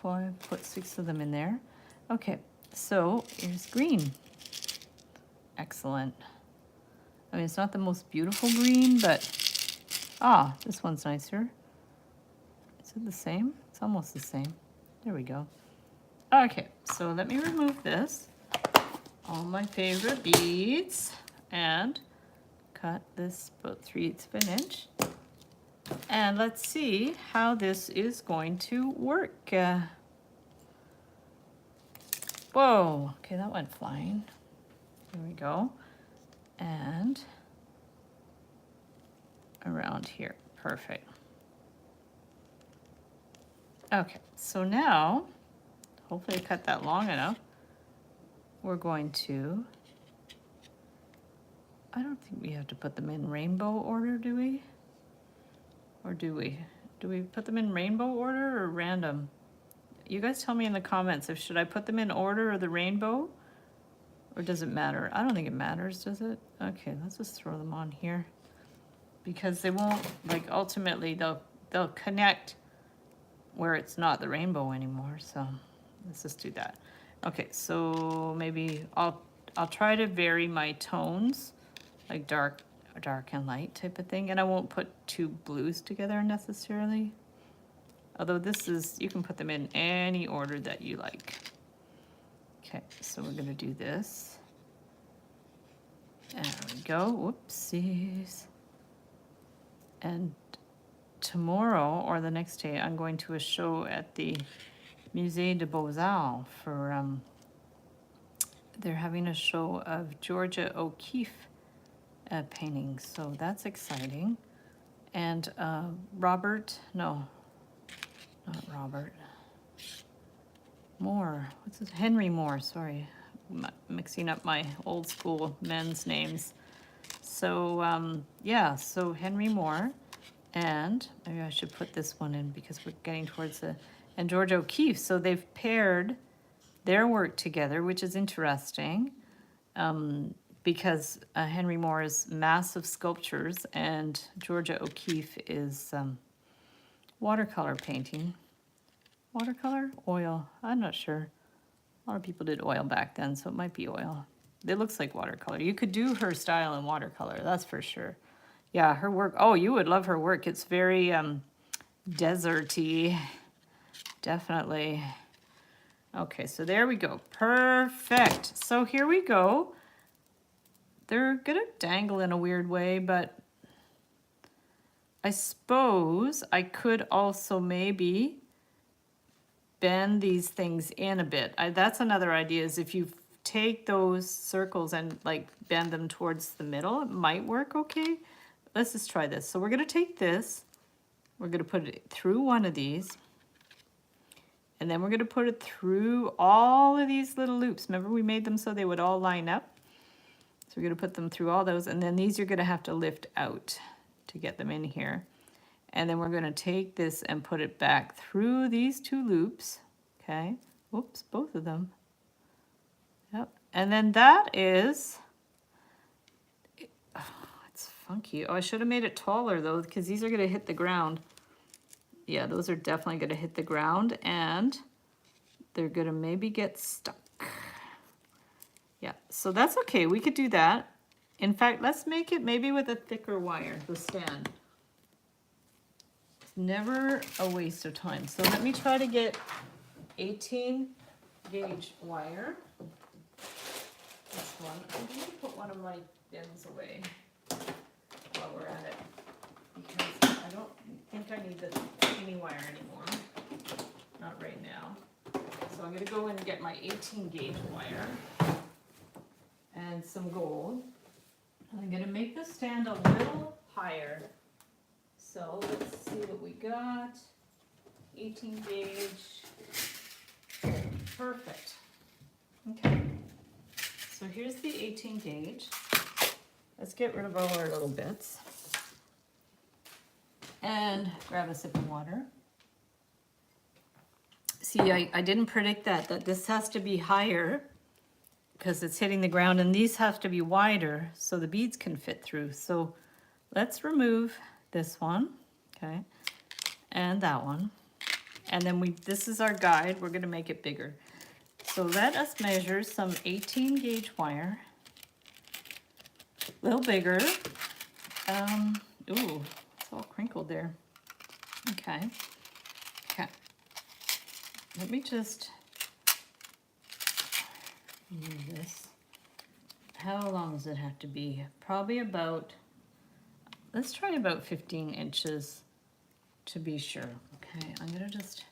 put 6 of them in there. Okay, so here's green. Excellent. I mean, it's not the most beautiful green, but Ah, this one's nicer. Is it the same? It's almost the same. There we go. Okay, so let me remove this. All my favorite beads. And cut this about 3/8 of an inch. And let's see how this is going to work. Whoa, okay, that went flying. Here we go. And around here, perfect. Okay, so now, hopefully I cut that long enough. We're going to, I don't think we have to put them in rainbow order, do we? Or do we? Do we put them in rainbow order or random? You guys tell me in the comments if should I put them in order or the rainbow? Or does it matter? I don't think it matters, does it? Okay, let's just throw them on here. Because they won't, like, ultimately they'll connect where it's not the rainbow anymore. So let's just do that. Okay, so maybe I'll try to vary my tones, like dark and light type of thing. And I won't put two blues together necessarily. Although this is, you can put them in any order that you like. Okay, so we're gonna do this. There we go, whoopsies. And tomorrow or the next day, I'm going to a show at the Musée des Beaux-Arts for, they're having a show of Georgia O'Keeffe paintings, so that's exciting. And Robert, no, not Robert. Moore, what's his, Henry Moore, sorry. Mixing up my old school men's names. So, yeah, so Henry Moore, and maybe I should put this one in because we're getting towards the, and George O'Keeffe. So they've paired their work together, which is interesting because Henry Moore is massive sculptures and Georgia O'Keeffe is watercolor painting. Watercolor? Oil? I'm not sure. A lot of people did oil back then, so it might be oil. It looks like watercolor. You could do her style in watercolor, that's for sure. Yeah, her work, oh, you would love her work. It's very desert-y, definitely. Okay, so there we go, perfect. So here we go. They're gonna dangle in a weird way, but I suppose I could also maybe bend these things in a bit. That's another idea, is if you take those circles and like bend them towards the middle, it might work okay. Let's just try this. So we're gonna take this, we're gonna put it through one of these, and then we're gonna put it through all of these little loops. Remember we made them so they would all line up? So we're gonna put them through all those, and then these you're gonna have to lift out to get them in here. And then we're gonna take this and put it back through these two loops, okay? Whoops, both of them. Yep, and then that is, oh, it's funky. Oh, I should have made it taller though, because these are gonna hit the ground. Yeah, those are definitely gonna hit the ground and they're gonna maybe get stuck. Yeah, so that's okay, we could do that. In fact, let's make it maybe with a thicker wire, the stand. It's never a waste of time. So let me try to get 18 gauge wire. This one, I'm going to put one of my bins away while we're at it, because I don't think I need the skinny wire anymore, not right now. So I'm going to go in and get my 18 gauge wire and some gold. And I'm going to make this stand a little higher. So let's see what we got. 18 gauge. Perfect. Okay. So here's the 18 gauge. Let's get rid of all our little bits. And grab a sip of water. See, I didn't predict that this has to be higher because it's hitting the ground, and these have to be wider so the beads can fit through. So let's remove this one, okay, and that one. And then this is our guide, we're gonna make it bigger. So let us measure some 18 gauge wire, a little bigger. Ooh, all crinkled there. Okay. Okay. Let me just move this. How long does it have to be? Probably about, let's try about 15 inches to be sure. Okay, I'm gonna just,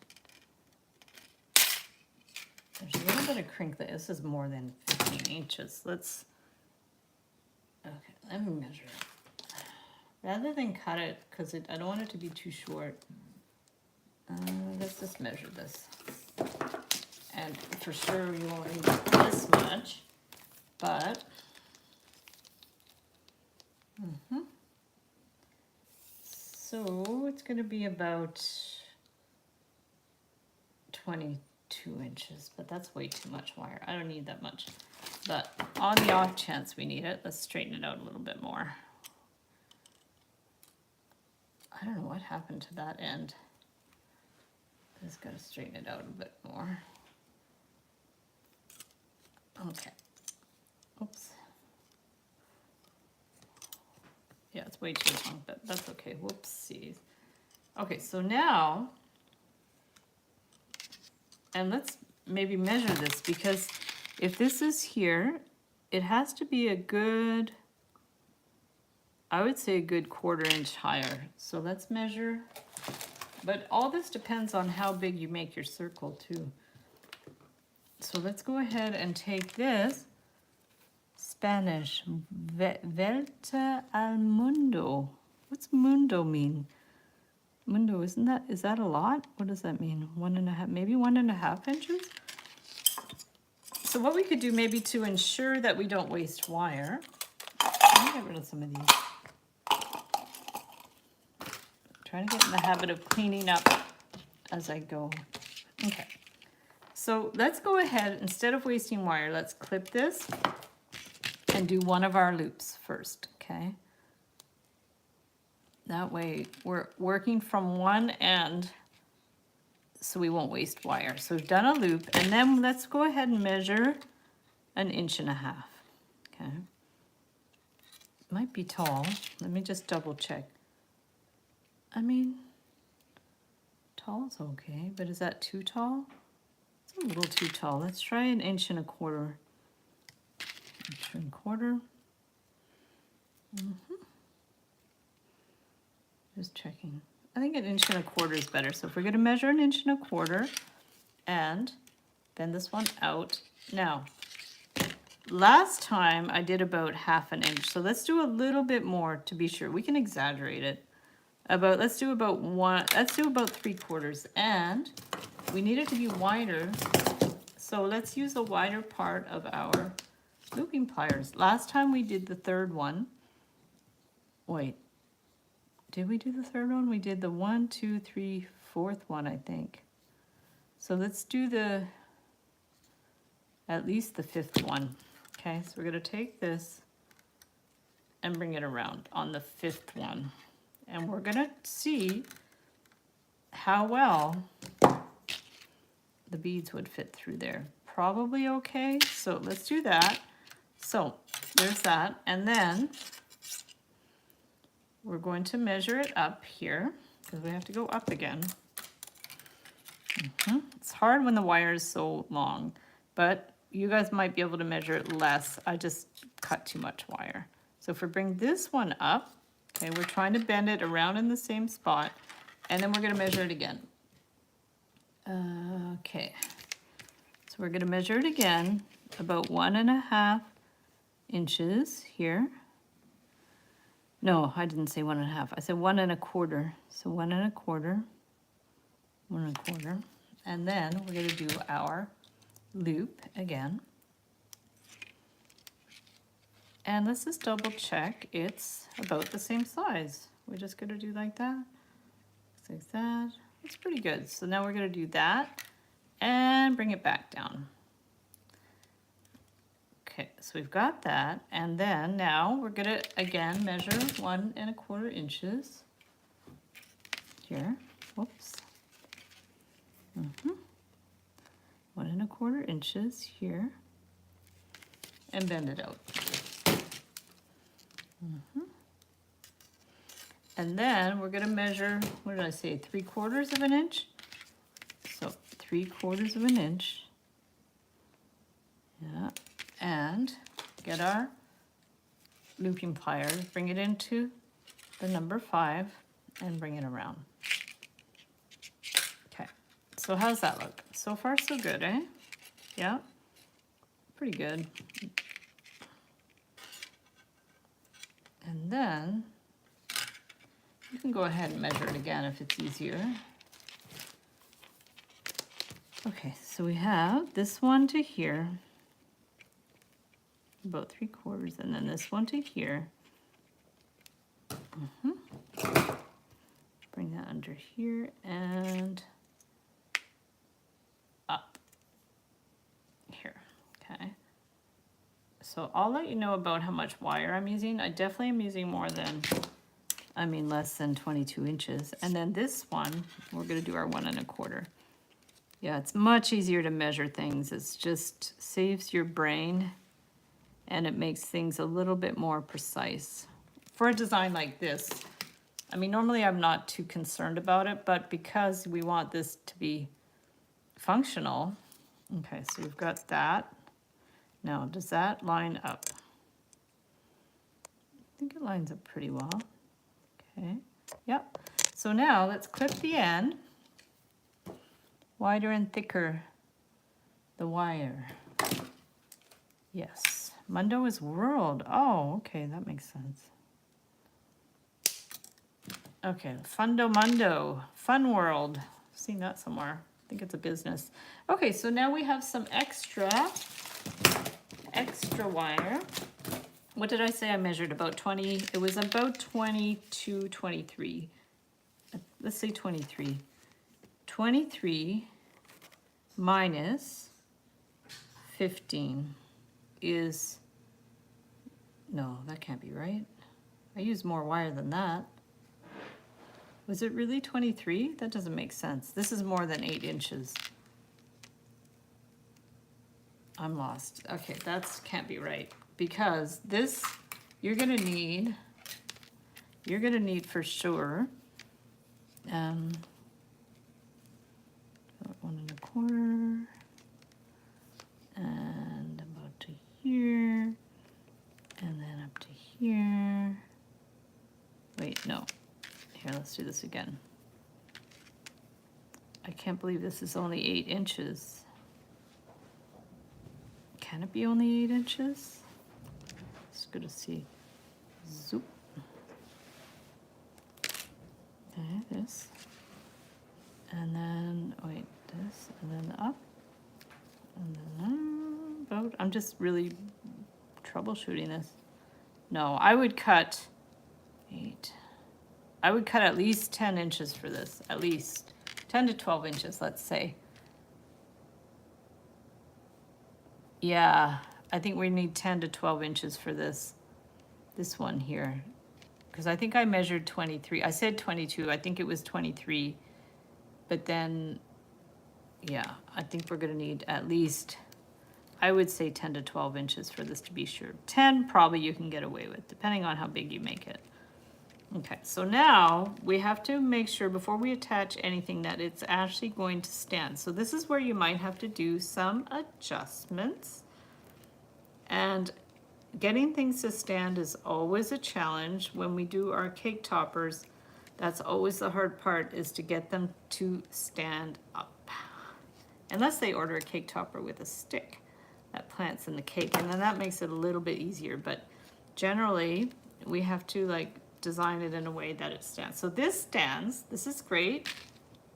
there's a little bit of crinkle. This is more than 15 inches. Let's, okay, let me measure it. Rather than cut it, because I don't want it to be too short, let's just measure this. And for sure you won't need this much, but, so it's going to be about 22 inches, but that's way too much wire. I don't need that much. But on the off chance we need it, let's straighten it out a little bit more. I don't know what happened to that end. I just got to straighten it out a bit more. Okay. Oops. Yeah, it's way too long, but that's okay. Whoopsies. Okay, so now, and let's maybe measure this, because if this is here, it has to be a good, I would say a good 1/4 inch higher. So let's measure, but all this depends on how big you make your circle too. So let's go ahead and take this Spanish, Vuelta al Mundo. What's mundo mean? Mundo, is that a lot? What does that mean? 1.5, maybe 1.5 inches? So what we could do maybe to ensure that we don't waste wire, let me get rid of some of these. Trying to get in the habit of cleaning up as I go. Okay, so let's go ahead, instead of wasting wire, let's clip this and do one of our loops first, okay? That way we're working from one end so we won't waste wire. So we've done a loop, and then let's go ahead and measure 1.5 inches, okay? Might be tall. Let me just double check. I mean, tall is okay, but is that too tall? It's a little too tall. Let's try 1.25 inches. 1.25 inches. Just checking. I think 1.25 inches is better. So if we're going to measure 1.25 inches and bend this one out. Now, last time I did about 1/2 inch. So let's do a little bit more to be sure. We can exaggerate it. Let's do about 3/4, and we need it to be wider. So let's use the wider part of our looping pliers. Last time we did the third one. Wait, did we do the third one? We did the 1, 2, 3, 4th one, I think. So let's do at least the 5th one. Okay, so we're gonna take this and bring it around on the 5th one. And we're gonna see how well the beads would fit through there. Probably okay, so let's do that. So there's that, and then we're going to measure it up here, because we have to go up again. It's hard when the wire is so long, but you guys might be able to measure it less. I just cut too much wire. So if we bring this one up, okay, we're trying to bend it around in the same spot, and then we're going to measure it again. Okay, so we're going to measure it again, about 1.5 inches here. No, I didn't say 1.5. I said 1.25. So 1.25, 1.25, and then we're going to do our loop again. And let's just double check it's about the same size. We're just going to do like that, like that. It's pretty good. So now we're going to do that and bring it back down. Okay, so we've got that, and then now we're going to again measure 1.25 inches here. Whoops. 1.25 inches here, and bend it out. And then we're gonna measure, what did I say, 3/4 of an inch? So 3/4 of an inch. Yeah, and get our looping pliers, bring it into the number 5 and bring it around. Okay, so how's that look? So far so good, eh? Yeah, pretty good. And then you can go ahead and measure it again if it's easier. Okay, so we have this one to here, about 3/4, and then this one to here. Bring that under here and up here. Okay. So I'll let you know about how much wire I'm using. I definitely am using more than, less than 22 inches. And then this one, we're gonna do our 1 1/4. Yeah, it's much easier to measure things. It's just saves your brain and it makes things a little bit more precise. For a design like this, normally I'm not too concerned about it, but because we want this to be functional, okay, so we've got that. Now, does that line up? I think it lines up pretty well. Okay, yep. So now let's clip the end. Wider and thicker the wire. Yes, Mundo is world. Oh, okay, that makes sense. Okay, Fundo Mundo, Fun World. I've seen that somewhere. I think it's a business. Okay, so now we have some extra wire. What did I say? I measured about 20. It was about 22, 23. Let's say 23. 23 minus 15 is, no, that can't be right. I used more wire than that. Was it really 23? That doesn't make sense. This is more than 8 inches. I'm lost. Okay, that can't be right. Because this, you're gonna need for sure, 1 1/4, and about to here, and then up to here. Wait, no. Here, let's do this again. I can't believe this is only 8 inches. Can it be only 8 inches? Just gonna see. Zoop. Okay, this. And then, wait, this, and then up. And then about, I'm just really troubleshooting this. No, I would cut 8. I would cut at least 10 inches for this, at least 10 to 12 inches, let's say. Yeah, I think we need 10 to 12 inches for this one here. Because I think I measured 23. I said 22. I think it was 23. But then, yeah, I think we're going to need at least, I would say 10 to 12 inches for this to be sure. 10 probably you can get away with, depending on how big you make it. Okay, so now we have to make sure before we attach anything that it's actually going to stand. So this is where you might have to do some adjustments. And getting things to stand is always a challenge. When we do our cake toppers, that's always the hard part, is to get them to stand up. Unless they order a cake topper with a stick that plants in the cake, and then that makes it a little bit easier. But generally, we have to design it in a way that it stands. So this stands. This is great.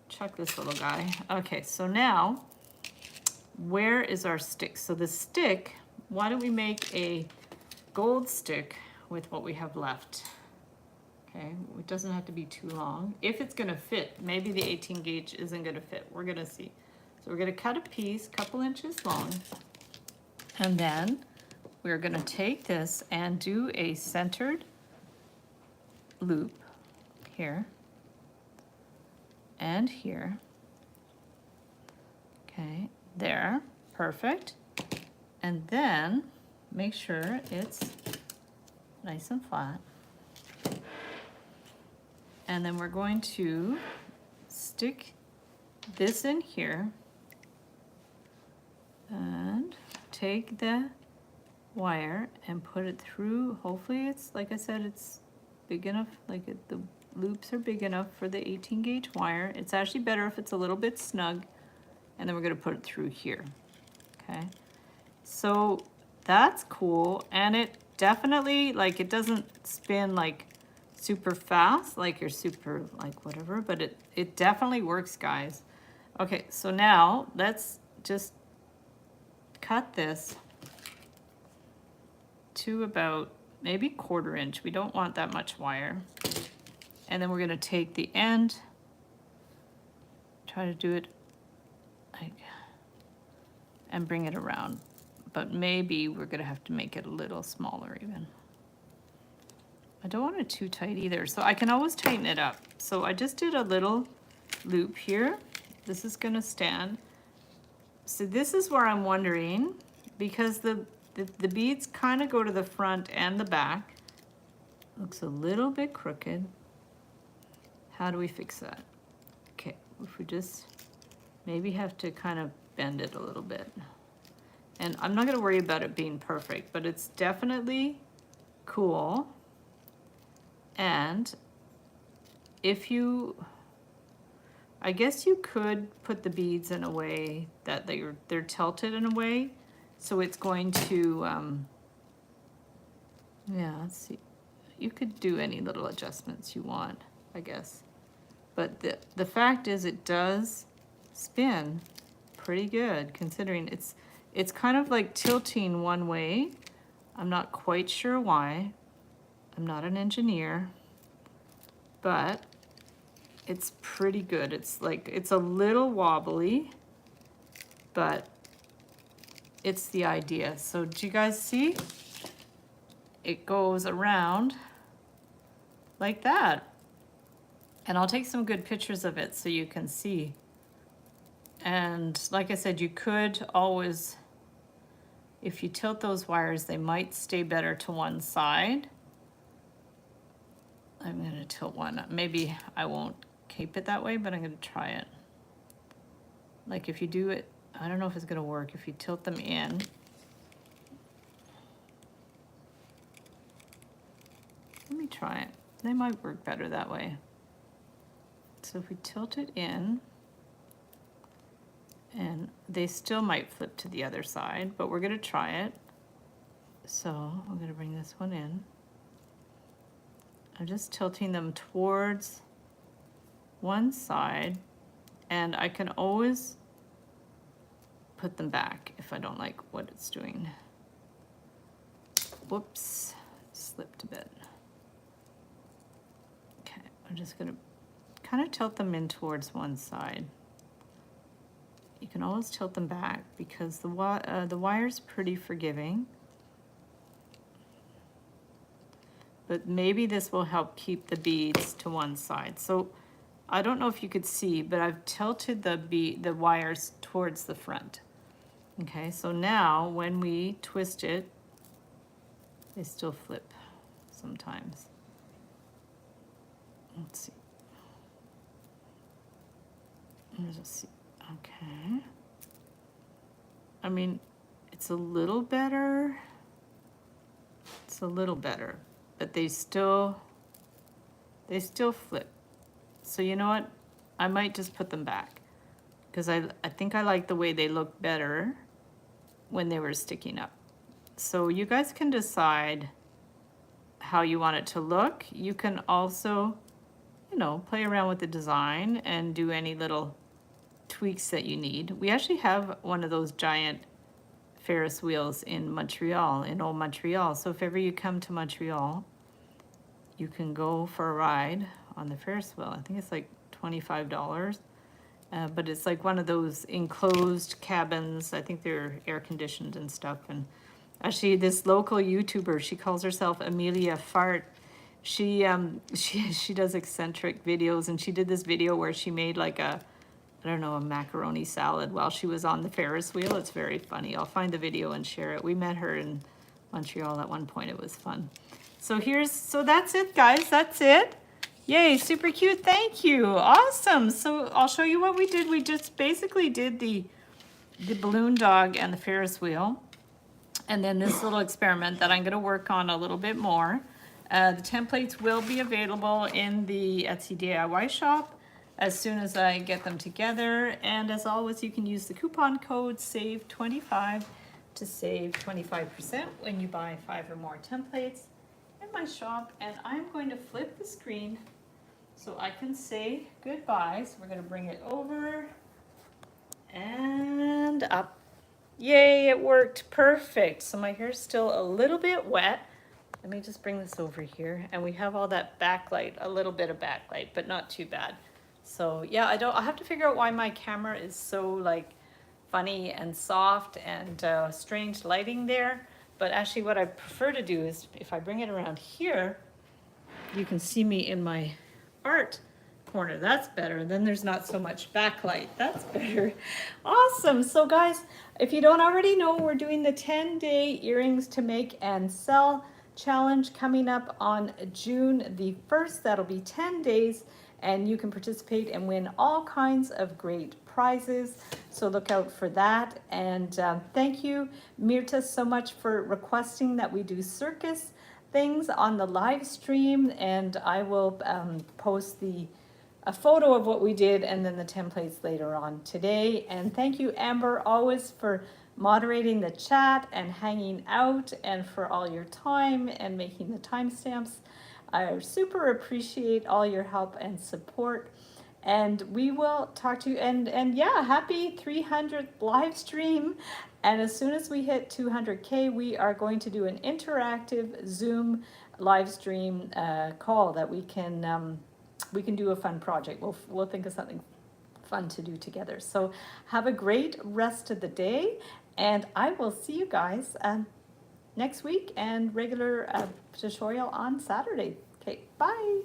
Check this little guy. Okay, so now, where is our stick? So the stick, why don't we make a gold stick with what we have left? Okay, it doesn't have to be too long. If it's gonna fit, maybe the 18 gauge isn't gonna fit. We're gonna see. So we're gonna cut a piece, couple inches long, and then we're gonna take this and do a centered loop here and here. Okay, there, perfect. And then make sure it's nice and flat. And then we're going to stick this in here and take the wire and put it through. Hopefully it's, like I said, it's big enough, like the loops are big enough for the 18 gauge wire. It's actually better if it's a little bit snug. And then we're gonna put it through here, okay? So that's cool, and it definitely, like, it doesn't spin like super fast, like you're super, like whatever, but it definitely works, guys. Okay, so now let's just cut this to about maybe 1/4 inch. We don't want that much wire. And then we're gonna take the end, try to do it like, and bring it around. But maybe we're gonna have to make it a little smaller even. I don't want it too tight either, so I can always tighten it up. So I just did a little loop here. This is gonna stand. So this is where I'm wondering, because the beads kind of go to the front and the back. Looks a little bit crooked. How do we fix that? Okay, if we just maybe have to kind of bend it a little bit. And I'm not gonna worry about it being perfect, but it's definitely cool. And if you, I guess you could put the beads in a way that they're tilted in a way, so it's going to, yeah, let's see. You could do any little adjustments you want, I guess. But the fact is it does spin pretty good, considering it's kind of like tilting one way. I'm not quite sure why. I'm not an engineer, but it's pretty good. It's like, it's a little wobbly, but it's the idea. So do you guys see? It goes around like that. And I'll take some good pictures of it so you can see. And like I said, you could always, if you tilt those wires, they might stay better to one side. I'm gonna tilt one. Maybe I won't keep it that way, but I'm gonna try it. Like if you do it, I don't know if it's gonna work. If you tilt them in, let me try it. They might work better that way. So if we tilt it in, and they still might flip to the other side, but we're gonna try it. So I'm gonna bring this one in. I'm just tilting them towards one side, and I can always put them back if I don't like what it's doing. Whoops, slipped a bit. Okay, I'm just gonna kind of tilt them in towards one side. You can always tilt them back because the wire's pretty forgiving. But maybe this will help keep the beads to one side. So I don't know if you could see, but I've tilted the wires towards the front. Okay, so now when we twist it, they still flip sometimes. Let's see. Let's just see. Okay. I mean, it's a little better. It's a little better, but they still flip. So you know what? I might just put them back because I think I like the way they look better when they were sticking up. So you guys can decide how you want it to look. You can also, you know, play around with the design and do any little tweaks that you need. We actually have one of those giant Ferris wheels in Montreal, in old Montreal. So if ever you come to Montreal, you can go for a ride on the Ferris wheel. I think it's like $25, but it's like one of those enclosed cabins. I think they're air conditioned and stuff. And actually this local YouTuber, she calls herself Amelia Fart. She does eccentric videos, and she did this video where she made like a, I don't know, a macaroni salad while she was on the Ferris wheel. It's very funny. I'll find the video and share it. We met her in Montreal at one point. It was fun. So so that's it, guys. That's it. Yay, super cute, thank you. Awesome. So I'll show you what we did. We just basically did the balloon dog and the Ferris wheel. And then this little experiment that I'm gonna work on a little bit more. The templates will be available in the Etsy DIY shop as soon as I get them together. And as always, you can use the coupon code SAVE25 to save 25% when you buy 5 or more templates in my shop. And I'm going to flip the screen so I can say goodbye. So we're gonna bring it over and up. Yay, it worked perfect. So my hair's still a little bit wet. Let me just bring this over here. And we have all that backlight, a little bit of backlight, but not too bad. So yeah, I'll have to figure out why my camera is so like funny and soft and strange lighting there. But actually what I prefer to do is if I bring it around here, you can see me in my art corner. That's better. Then there's not so much backlight. That's better. Awesome. So guys, if you don't already know, we're doing the 10-day earrings to make and sell challenge coming up on June the 1st. That'll be 10 days and you can participate and win all kinds of great prizes. So look out for that. And thank you, Mirta, so much for requesting that we do circus things on the live stream, and I will post a photo of what we did and then the templates later on today. And thank you, Amber, always for moderating the chat and hanging out and for all your time and making the timestamps. I super appreciate all your help and support. And we will talk to you. And yeah, happy 300th live stream. And as soon as we hit 200K, we are going to do an interactive Zoom live stream call that we can do a fun project. We'll think of something fun to do together. So have a great rest of the day, and I will see you guys next week and regular tutorial on Saturday. Okay, bye.